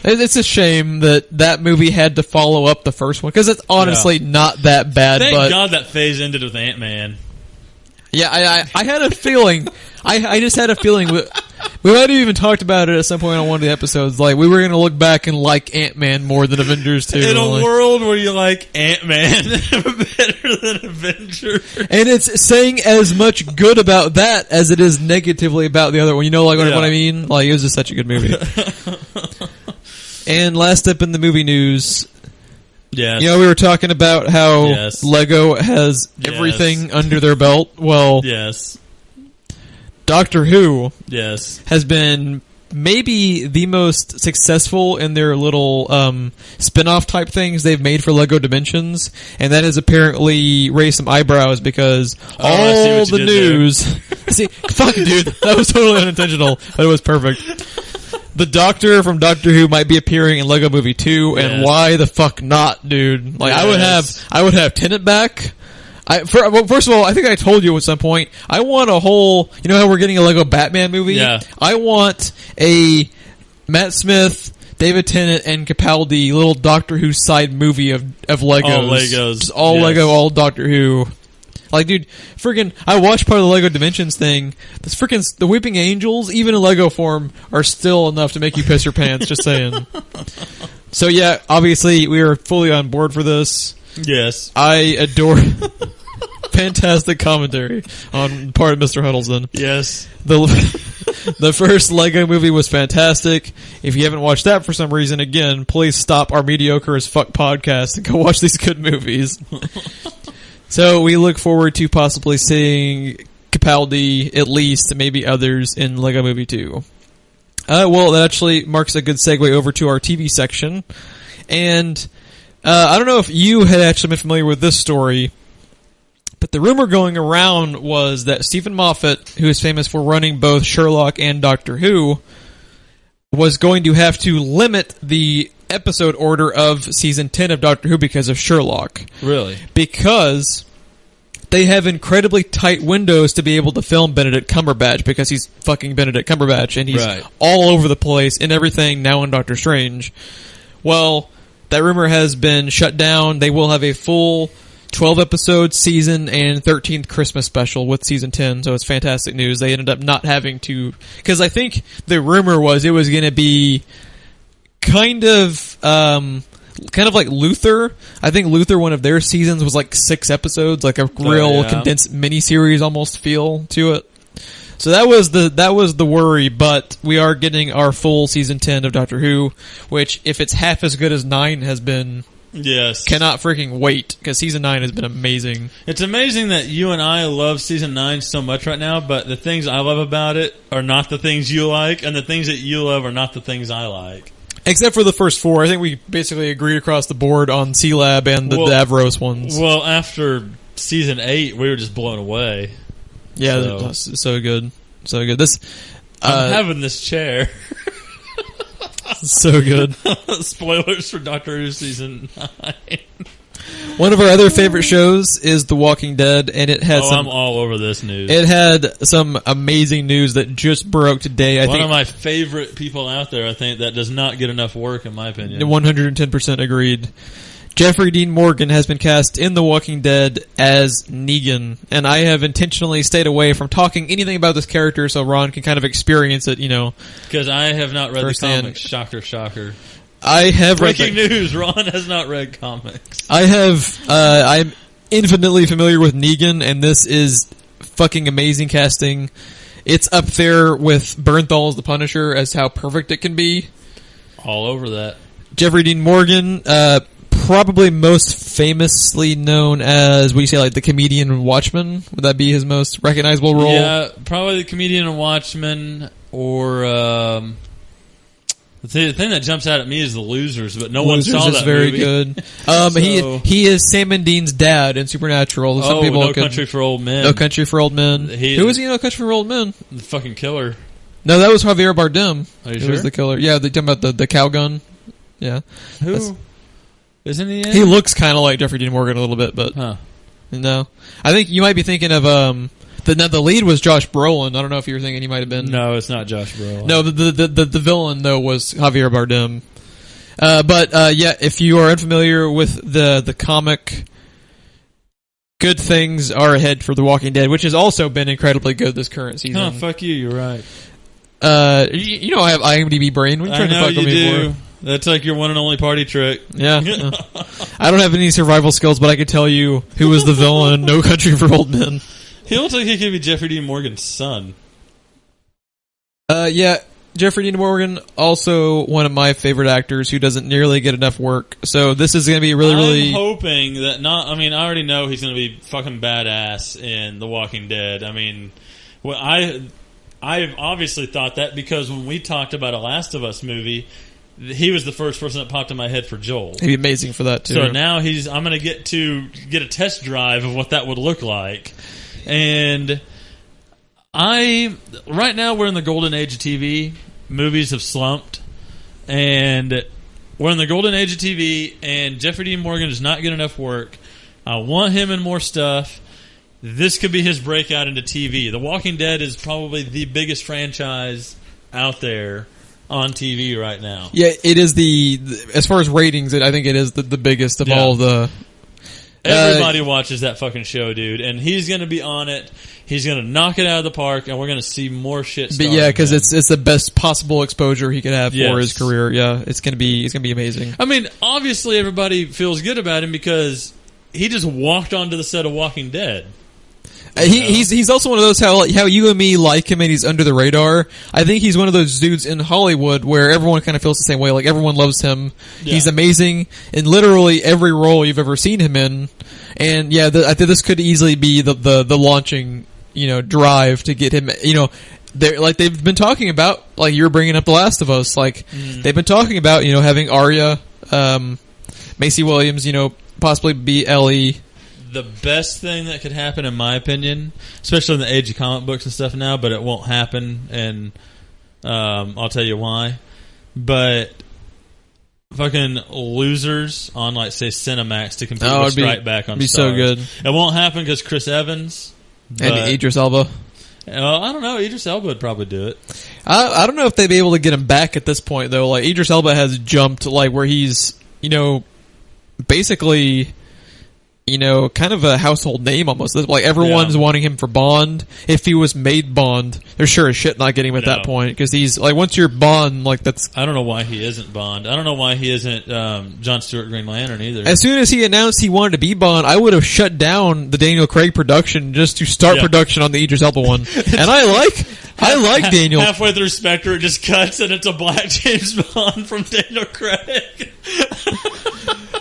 Speaker 2: It's a shame that movie had to follow up the first one, because it's honestly not that bad.
Speaker 1: Thank God that phase ended with Ant-Man.
Speaker 2: Yeah, I had a feeling. I just had a feeling. We might have even talked about it at some point on one of the episodes. Like, we were going to look back and like Ant-Man more than Avengers 2.
Speaker 1: In a world where you like Ant-Man better than Avengers.
Speaker 2: And it's saying as much good about that as it is negatively about the other one. You know, like what I mean? Like, it was just such a good movie. And last up in the movie news...
Speaker 1: Yes.
Speaker 2: You know, we were talking about how Lego has everything under their belt. Well,
Speaker 1: yes.
Speaker 2: Doctor Who
Speaker 1: has
Speaker 2: been maybe the most successful in their little spin-off type things they've made for Lego Dimensions, and that has apparently raised some eyebrows because all the news... See, fuck dude, that was totally unintentional, but it was perfect. The Doctor from Doctor Who might be appearing in Lego Movie 2, and why the fuck not, dude? Like, I would have Tenet back. First of all, I think I told you at some point, I want a whole, you know how we're getting a Lego Batman movie?
Speaker 1: Yeah.
Speaker 2: I want a Matt Smith, David Tennant, and Capaldi little Doctor Who side movie of Legos.
Speaker 1: All Legos.
Speaker 2: Just all Lego, all Doctor Who. Like, dude, friggin', I watched part of the Lego Dimensions thing. This friggin', the Weeping Angels, even in Lego form, are still enough to make you piss your pants, just saying. So yeah, obviously, we are fully on board for this.
Speaker 1: Yes.
Speaker 2: I adore... Fantastic commentary on part of Mr. Huddleston.
Speaker 1: Yes.
Speaker 2: The first Lego movie was fantastic. If you haven't watched that for some reason, again, please stop our mediocre as fuck podcast and go watch these good movies. So we look forward to possibly seeing Capaldi, at least, maybe others, in Lego Movie 2. Well, that actually marks a good segue over to our TV section. And I don't know if you had actually been familiar with this story, but the rumor going around was that Stephen Moffat, who is famous for running both Sherlock and Doctor Who, was going to have to limit the episode order of season 10 of Doctor Who because of Sherlock.
Speaker 1: Really?
Speaker 2: Because they have incredibly tight windows to be able to film Benedict Cumberbatch, because he's fucking Benedict Cumberbatch, and he's all over the place in everything now in Doctor Strange. Well, that rumor has been shut down. They will have a full 12-episode season and 13th Christmas special with season 10, so it's fantastic news. They ended up not having to... Because I think the rumor was it was going to be kind of like Luther. I think Luther, one of their seasons, was like 6 episodes, like a real condensed miniseries almost feel to it. So that was the worry, but we are getting our full season 10 of Doctor Who, which, if it's half as good as 9 has been...
Speaker 1: Yes.
Speaker 2: Cannot freaking wait, because season 9 has been amazing.
Speaker 1: It's amazing that you and I love season 9 so much right now, but the things I love about it are not the things you like, and the things that you love are not the things I like.
Speaker 2: Except for the first 4. I think we basically agreed across the board on C-Lab and the Davros ones.
Speaker 1: Well, after season 8, we were just blown away.
Speaker 2: Yeah, so good. So good.
Speaker 1: I'm having this chair.
Speaker 2: So good.
Speaker 1: Spoilers for Doctor Who season 9.
Speaker 2: One of our other favorite shows is The Walking Dead, and it had
Speaker 1: I'm all over this news.
Speaker 2: It had some amazing news that just broke today.
Speaker 1: One of my favorite people out there, I think, that does not get enough work, in my opinion.
Speaker 2: 110% agreed. Jeffrey Dean Morgan has been cast in The Walking Dead as Negan, and I have intentionally stayed away from talking anything about this character so Ron can kind of experience it, you know.
Speaker 1: Because I have not read the comics. Shocker, shocker.
Speaker 2: I have
Speaker 1: Breaking news, Ron has not read comics.
Speaker 2: I have, I'm infinitely familiar with Negan, and this is fucking amazing casting. It's up there with Bernthal's The Punisher as how perfect it can be.
Speaker 1: All over that. Jeffrey
Speaker 2: Dean Morgan, probably most famously known as, what do you say, like the comedian in Watchmen? Would that be his most recognizable role?
Speaker 1: Yeah, probably the comedian in Watchmen, or the thing that jumps out at me is The Losers, but no one saw that
Speaker 2: is very
Speaker 1: movie.
Speaker 2: Good. He is Sam and Dean's dad in Supernatural.
Speaker 1: Some people No Country for Old Men.
Speaker 2: No Country for Old Men. Who is he in No Country for Old Men?
Speaker 1: The fucking killer.
Speaker 2: No, that was Javier Bardem.
Speaker 1: Are you
Speaker 2: Who
Speaker 1: sure?
Speaker 2: was the killer? Yeah, they talking about the cow gun. Yeah.
Speaker 1: Who? Isn't he in?
Speaker 2: He looks kind of like Jeffrey Dean Morgan a little bit, but no. I think you might be thinking of the lead was Josh Brolin. I don't know if you were thinking he might have been.
Speaker 1: No, it's not Josh Brolin.
Speaker 2: No, the villain though was Javier Bardem. Yeah, if you are unfamiliar with the comic, good things are ahead for The Walking Dead, which has also been incredibly good this current season.
Speaker 1: Oh, fuck you! You're right.
Speaker 2: You know I have IMDb brain. What are you trying to fuck with me for?
Speaker 1: That's like your one and only party trick.
Speaker 2: Yeah. I don't have any survival skills, but I can tell you who was the villain in No Country for Old Men.
Speaker 1: He looks like he could be Jeffrey Dean Morgan's son.
Speaker 2: Yeah, Jeffrey Dean Morgan, also one of my favorite actors who doesn't nearly get enough work. So this is going to be really...
Speaker 1: I'm hoping that I already know he's going to be fucking badass in The Walking Dead. I mean, well, I've obviously thought that because when we talked about a Last of Us movie, he was the first person that popped in my head for Joel.
Speaker 2: He'd be amazing for that too.
Speaker 1: So now I'm going to get a test drive of what that would look like. And right now we're in the golden age of TV. Movies have slumped, and we're in the golden age of TV, and Jeffrey Dean Morgan does not get enough work. I want him in more stuff. This could be his breakout into TV. The Walking Dead is probably the biggest franchise out there on TV right now.
Speaker 2: Yeah, it is as far as ratings, I think it is the biggest of all the...
Speaker 1: Everybody watches that fucking show, dude, and he's going to be on it. He's going to knock it out of the park, and we're going to see more shit.
Speaker 2: But yeah, because it's the best possible exposure he could have for his career. Yeah, it's going to be amazing.
Speaker 1: I mean, obviously everybody feels good about him because he just walked onto the set of Walking Dead.
Speaker 2: He's also one of those how you and me like him and he's under the radar. I think he's one of those dudes in Hollywood where everyone kind of feels the same way. Like everyone loves him. Yeah. He's amazing in literally every role you've ever seen him in. And yeah, I think this could easily be the launching drive to get him. They've been talking about, like you were bringing up The Last of Us. Like they've been talking about having Arya, Macy Williams, possibly be Ellie.
Speaker 1: The best thing that could happen, in my opinion, especially in the age of comic books and stuff now, but it won't happen, and I'll tell you why. But fucking losers on, like, say, Cinemax to compete with Strike Back on Starz.
Speaker 2: So good.
Speaker 1: It won't happen because Chris Evans.
Speaker 2: And Idris Elba.
Speaker 1: I don't know. Idris Elba would probably do it.
Speaker 2: I don't know if they'd be able to get him back at this point, though. Like, Idris Elba has jumped, like, where he's, basically... kind of a household name almost. Like everyone's wanting him for Bond. If he was made Bond, they're sure as shit not getting him at that point because he's like once you're Bond, like that's.
Speaker 1: I don't know why he isn't Bond. I don't know why he isn't John Stewart Green Lantern either.
Speaker 2: As soon as he announced he wanted to be Bond, I would have shut down the Daniel Craig production just to start production on the Idris Elba one. And I like Daniel.
Speaker 1: Halfway through Spectre, it just cuts and it's a black James Bond from Daniel Craig.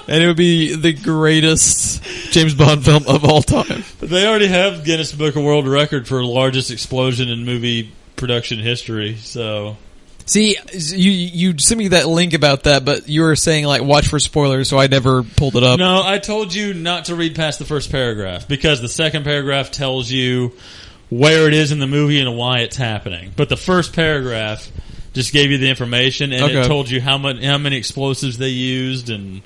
Speaker 2: And it would be the greatest James Bond film of all time.
Speaker 1: They already have Guinness Book of World Record for largest explosion in movie production history, so...
Speaker 2: See, you sent me that link about that, but you were saying, like, watch for spoilers, so I never pulled it up.
Speaker 1: No, I told you not to read past the first paragraph, because the second paragraph tells you where it is in the movie and why it's happening. But the first paragraph just gave you the information, and it told you how many explosives they used, and...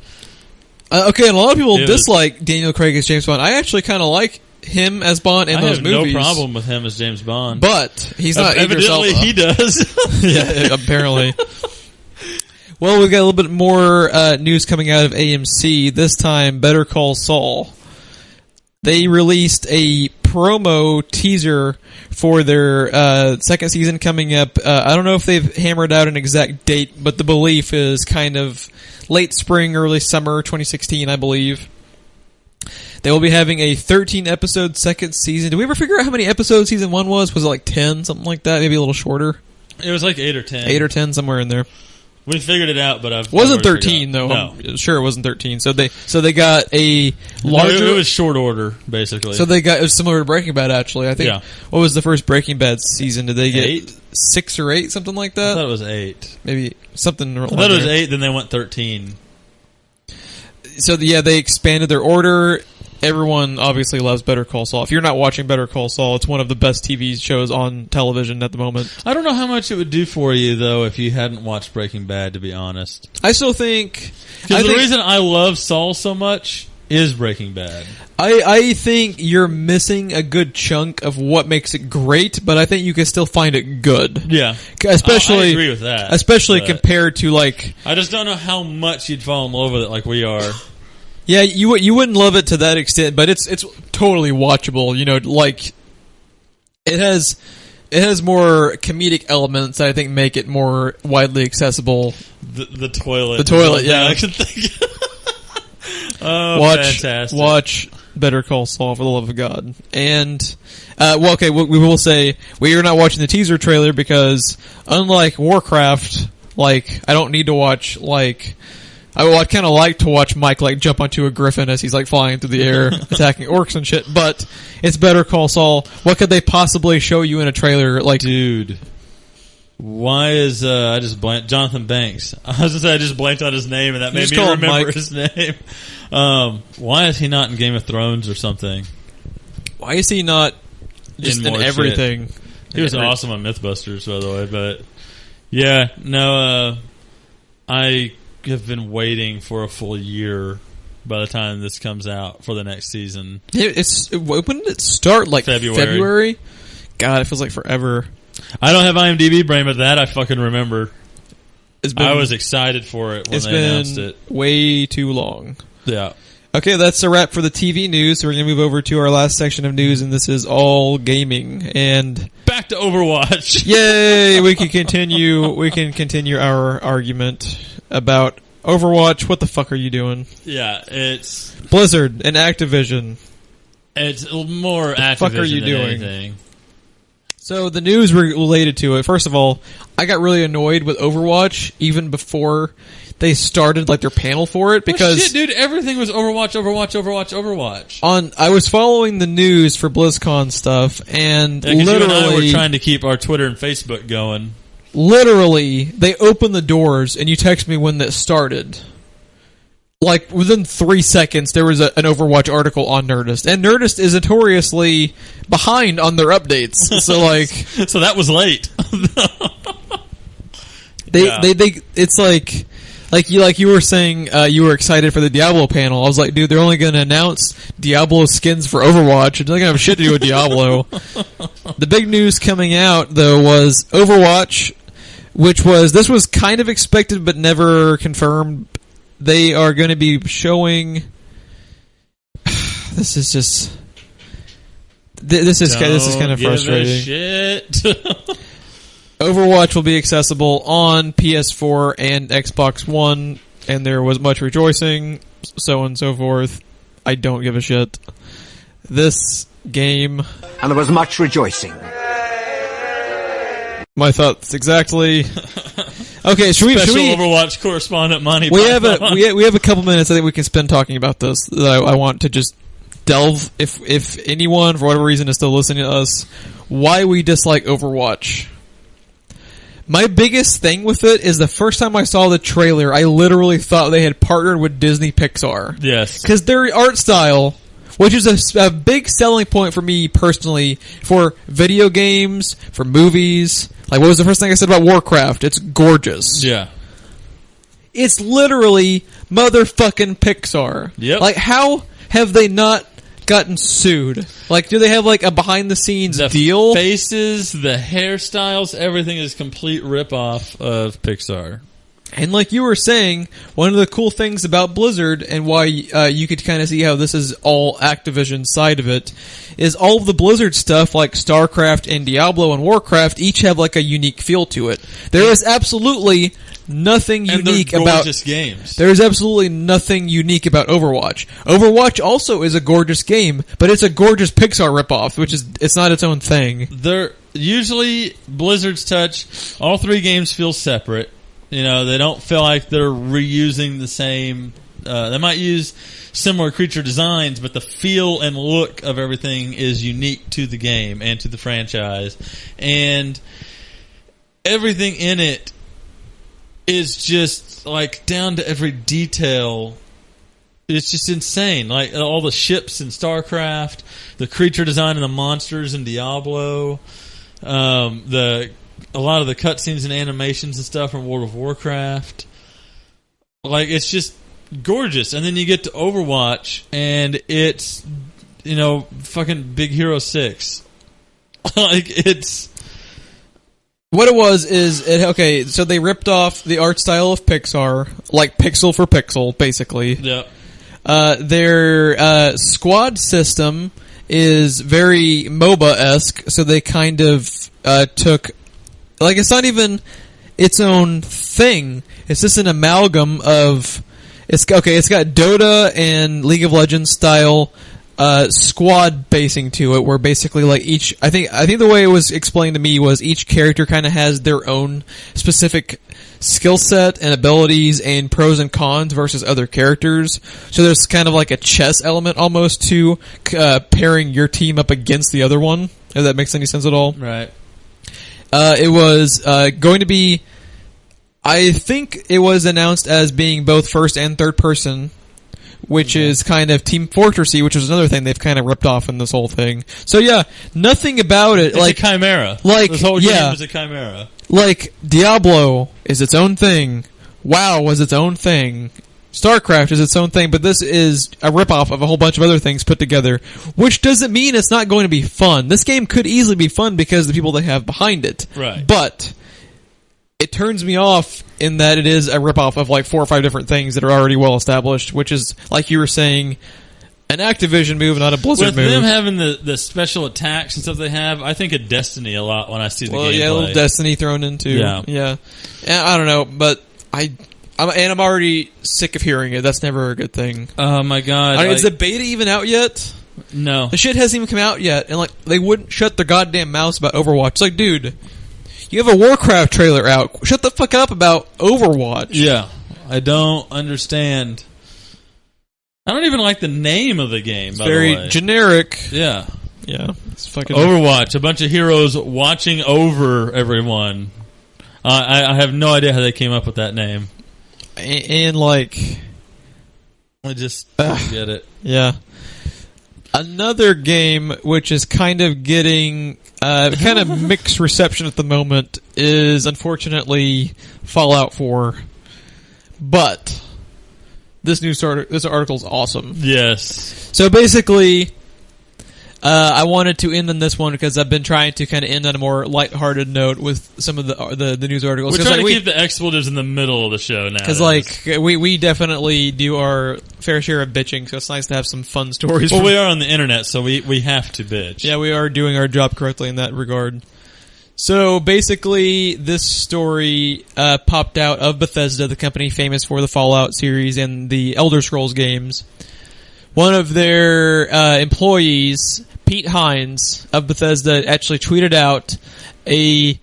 Speaker 2: okay, and a lot of people dislike Daniel Craig as James Bond. I actually kind of like him as Bond in those movies.
Speaker 1: I have no problem with him as James Bond.
Speaker 2: But he's not Idris Elba.
Speaker 1: Evidently he does.
Speaker 2: Yeah, apparently. Well, we've got a little bit more news coming out of AMC. This time, Better Call Saul. They released a promo teaser for their second season coming up. I don't know if they've hammered out an exact date, but the belief is kind of late spring, early summer 2016, I believe. They will be having a 13-episode second season. Did we ever figure out how many episodes season 1 was? Was it like 10, something like that? Maybe a little shorter?
Speaker 1: It was like 8 or 10.
Speaker 2: 8 or 10, somewhere in there.
Speaker 1: We figured it out, but I've
Speaker 2: wasn't 13 though.
Speaker 1: No.
Speaker 2: I'm sure it wasn't 13. So they got a larger.
Speaker 1: No, it was short order basically.
Speaker 2: So it was similar to Breaking Bad actually. I think. Yeah. What was the first Breaking Bad season? Did they get
Speaker 1: 8?
Speaker 2: 6 or 8, something like that?
Speaker 1: I thought it was 8.
Speaker 2: Maybe something.
Speaker 1: I thought it was 8. Then they went 13.
Speaker 2: So they expanded their order. everyone obviously loves Better Call Saul. If you're not watching Better Call Saul, it's one of the best TV shows on television at the moment.
Speaker 1: I don't know how much it would do for you, though, if you hadn't watched Breaking Bad, to be honest.
Speaker 2: I still think...
Speaker 1: Because the reason I love Saul so much is Breaking Bad.
Speaker 2: I think you're missing a good chunk of what makes it great, but I think you can still find it good.
Speaker 1: Yeah.
Speaker 2: Especially,
Speaker 1: I agree with that.
Speaker 2: Especially compared to, like...
Speaker 1: I just don't know how much you'd fall in love with it like we are.
Speaker 2: Yeah, you wouldn't love it to that extent, but it's totally watchable. You know, like it has more comedic elements that I think make it more widely accessible.
Speaker 1: The toilet.
Speaker 2: The toilet, yeah.
Speaker 1: I can think. Fantastic.
Speaker 2: Watch Better Call Saul, for the love of God. And we will say we are not watching the teaser trailer because unlike Warcraft, like I don't need to watch like. I'd kind of like to watch Mike like jump onto a griffin as he's like flying through the air, attacking orcs and shit. But it's Better Call Saul. What could they possibly show you in a trailer? Like,
Speaker 1: dude, why is I just blanked Jonathan Banks? I was gonna say I just blanked on his name, and that made me remember his name. Why is he not in Game of Thrones or something?
Speaker 2: Why is he not just in everything?
Speaker 1: Shit. He was awesome on MythBusters, by the way. But yeah, no, I have been waiting for a full year by the time this comes out for the next season.
Speaker 2: When did it start? Like February? God, it feels like forever.
Speaker 1: I don't have IMDb brain, but that I fucking remember. I was excited for it when they announced it.
Speaker 2: Way too long.
Speaker 1: Yeah.
Speaker 2: Okay, that's a wrap for the TV news. So we're going to move over to our last section of news, and this is all gaming. And
Speaker 1: back to Overwatch.
Speaker 2: Yay! We can continue. We can continue our argument about Overwatch. What the fuck are you doing?
Speaker 1: Yeah, it's
Speaker 2: Blizzard and Activision.
Speaker 1: It's more Activision.
Speaker 2: What the fuck are you doing?
Speaker 1: Anything.
Speaker 2: So the news related to it. First of all, I got really annoyed with Overwatch even before they started like their panel for it because
Speaker 1: shit, dude, everything was Overwatch.
Speaker 2: I was following the news for BlizzCon stuff, and literally,
Speaker 1: you and I were trying to keep our Twitter and Facebook going.
Speaker 2: Literally, they opened the doors, and you text me when that started. Like, within 3 seconds, there was an Overwatch article on Nerdist. And Nerdist is notoriously behind on their updates. So, like...
Speaker 1: so that was late.
Speaker 2: It's like you were saying, you were excited for the Diablo panel. I was like, dude, they're only going to announce Diablo skins for Overwatch. They're not going to have shit to do with Diablo. The big news coming out, though, was Overwatch... This was kind of expected but never confirmed. They are going to be showing. This is kind of frustrating.
Speaker 1: Shit.
Speaker 2: Overwatch will be accessible on PS4 and Xbox One, and there was much rejoicing, so on and so forth. I don't give a shit. This game,
Speaker 3: and there was much rejoicing.
Speaker 2: My thoughts exactly. Okay, should we
Speaker 1: Overwatch correspondent Monty?
Speaker 2: We have a couple minutes I think we can spend talking about this. That I want to just delve. If anyone for whatever reason is still listening to us, why we dislike Overwatch. My biggest thing with it is the first time I saw the trailer, I literally thought they had partnered with Disney Pixar.
Speaker 1: Yes,
Speaker 2: because their art style, which is a big selling point for me personally, for video games, for movies. Like, what was the first thing I said about Warcraft? It's gorgeous.
Speaker 1: Yeah.
Speaker 2: It's literally motherfucking Pixar.
Speaker 1: Yep.
Speaker 2: Like, how have they not gotten sued? Like, do they have, like, a behind-the-scenes deal?
Speaker 1: The faces, the hairstyles, everything is complete rip-off of Pixar.
Speaker 2: And like you were saying, one of the cool things about Blizzard and why you could kind of see how this is all Activision side of it is all of the Blizzard stuff like StarCraft and Diablo and Warcraft each have like a unique feel to it. There is absolutely nothing unique about
Speaker 1: games.
Speaker 2: There is absolutely nothing unique about Overwatch. Overwatch also is a gorgeous game, but it's a gorgeous Pixar ripoff, which is it's not its own thing.
Speaker 1: They're usually Blizzard's touch. All three games feel separate. You know, they don't feel like they're reusing the same... they might use similar creature designs, but the feel and look of everything is unique to the game and to the franchise. And everything in it is just, like, down to every detail It's just insane. Like all the ships in StarCraft, the creature design and the monsters in Diablo, a lot of the cutscenes and animations and stuff from World of Warcraft. Like, it's just gorgeous. And then you get to Overwatch, and it's, fucking Big Hero 6. Like, it's...
Speaker 2: What it was is, so they ripped off the art style of Pixar, like pixel for pixel, basically.
Speaker 1: Yeah.
Speaker 2: Their squad system is very MOBA-esque, so they kind of took... Like, it's not even its own thing. It's just an amalgam of... It's got Dota and League of Legends style squad basing to it, where basically like each... I think the way it was explained to me was each character kind of has their own specific skill set and abilities and pros and cons versus other characters. So there's kind of like a chess element almost to pairing your team up against the other one, if that makes any sense at all.
Speaker 1: Right.
Speaker 2: It was going to be... I think it was announced as being both first and third person, which is kind of Team Fortressy, which is another thing they've kind of ripped off in this whole thing. So yeah, nothing about it.
Speaker 1: It's like a chimera.
Speaker 2: Like,
Speaker 1: this whole game is a chimera.
Speaker 2: Like, Diablo is its own thing. WoW was its own thing. StarCraft is its own thing, but this is a ripoff of a whole bunch of other things put together, which doesn't mean it's not going to be fun. This game could easily be fun because of the people they have behind it.
Speaker 1: Right.
Speaker 2: But it turns me off in that it is a ripoff of like 4 or 5 different things that are already well established, which is, like you were saying, an Activision move, not a Blizzard move.
Speaker 1: With them having the special attacks and stuff they have, I think of Destiny a lot when I see the gameplay.
Speaker 2: Yeah, a little Destiny thrown into. Yeah. And I don't know, but I'm already sick of hearing it. That's never a good thing.
Speaker 1: Oh my god.
Speaker 2: Is the beta even out yet?
Speaker 1: No.
Speaker 2: The shit hasn't even come out yet, and like they wouldn't shut their goddamn mouths about Overwatch. It's like, dude, you have a Warcraft trailer out. Shut the fuck up about Overwatch.
Speaker 1: Yeah. I don't understand. I don't even like the name of the game,
Speaker 2: it's
Speaker 1: by the way.
Speaker 2: very generic.
Speaker 1: Yeah.
Speaker 2: Yeah. It's fucking
Speaker 1: Overwatch. A bunch of heroes watching over everyone. I have no idea how they came up with that name.
Speaker 2: And like...
Speaker 1: I just don't get it.
Speaker 2: Yeah. Another game which is kind of getting kind of mixed reception at the moment is, unfortunately, Fallout 4. But this article is awesome.
Speaker 1: Yes.
Speaker 2: So basically, I wanted to end on this one because I've been trying to kind of end on a more lighthearted note with some of the news articles.
Speaker 1: We're trying to keep the expletives in the middle of the show now.
Speaker 2: Because we definitely do our fair share of bitching, so it's nice to have some fun stories.
Speaker 1: Well, we are on the internet, so we have to bitch.
Speaker 2: Yeah, we are doing our job correctly in that regard. So basically, this story popped out of Bethesda, the company famous for the Fallout series and the Elder Scrolls games. One of their employees, Pete Hines of Bethesda, actually tweeted out a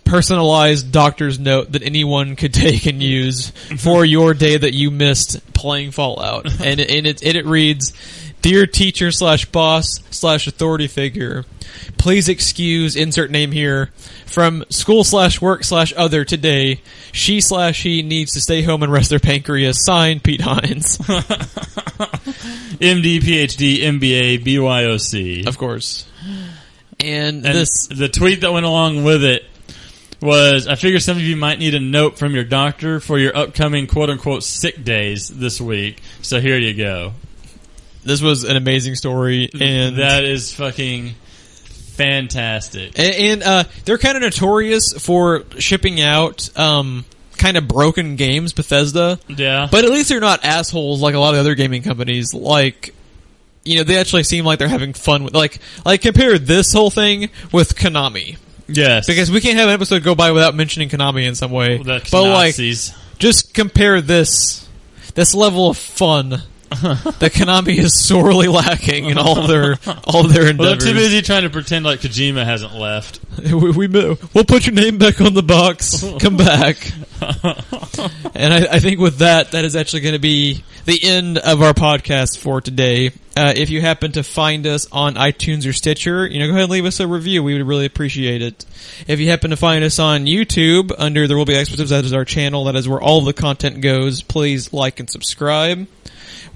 Speaker 2: personalized doctor's note that anyone could take and use for your day that you missed playing Fallout. And it reads, "Dear teacher / boss / authority figure, please excuse insert name here from school / work / other today. She / he needs to stay home and rest their pancreas. Signed, Pete Hines."
Speaker 1: MD, PhD, MBA, BYOC.
Speaker 2: Of course. And
Speaker 1: the tweet that went along with it was, "I figure some of you might need a note from your doctor for your upcoming quote-unquote sick days this week, so here you go."
Speaker 2: This was an amazing story, and
Speaker 1: that is fucking fantastic.
Speaker 2: And they're kind of notorious for shipping out kind of broken games, Bethesda.
Speaker 1: Yeah.
Speaker 2: But at least they're not assholes like a lot of other gaming companies. Like, they actually seem like they're having fun with, like compare this whole thing with Konami.
Speaker 1: Yes.
Speaker 2: Because we can't have an episode go by without mentioning Konami in some way.
Speaker 1: Well,
Speaker 2: but
Speaker 1: Nazis.
Speaker 2: Like, just compare this level of fun that Konami is sorely lacking in all of their endeavors.
Speaker 1: Well, they're too busy trying to pretend like Kojima hasn't left.
Speaker 2: We'll put your name back on the box. Come back. And I think with that is actually going to be the end of our podcast for today. If you happen to find us on iTunes or Stitcher, go ahead and leave us a review. We would really appreciate it. If you happen to find us on YouTube, under There Will Be Expletives, that is our channel. That is where all the content goes. Please like and subscribe.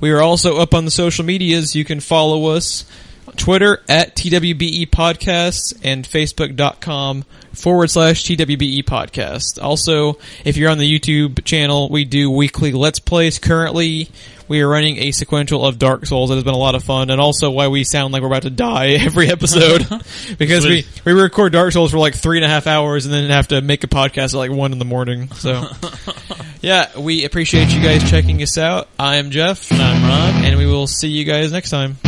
Speaker 2: We are also up on the social medias. You can follow us on Twitter at TWBE Podcasts and Facebook.com/TWBE Podcast. Also, if you're on the YouTube channel, we do weekly Let's Plays. Currently, we are running a sequential of Dark Souls. It has been a lot of fun, and also why we sound like we're about to die every episode. Because we record Dark Souls for like 3.5 hours and then have to make a podcast at like 1 in the morning. So, yeah, we appreciate you guys checking us out. I am Jeff.
Speaker 1: And I'm Ron.
Speaker 2: And we will see you guys next time.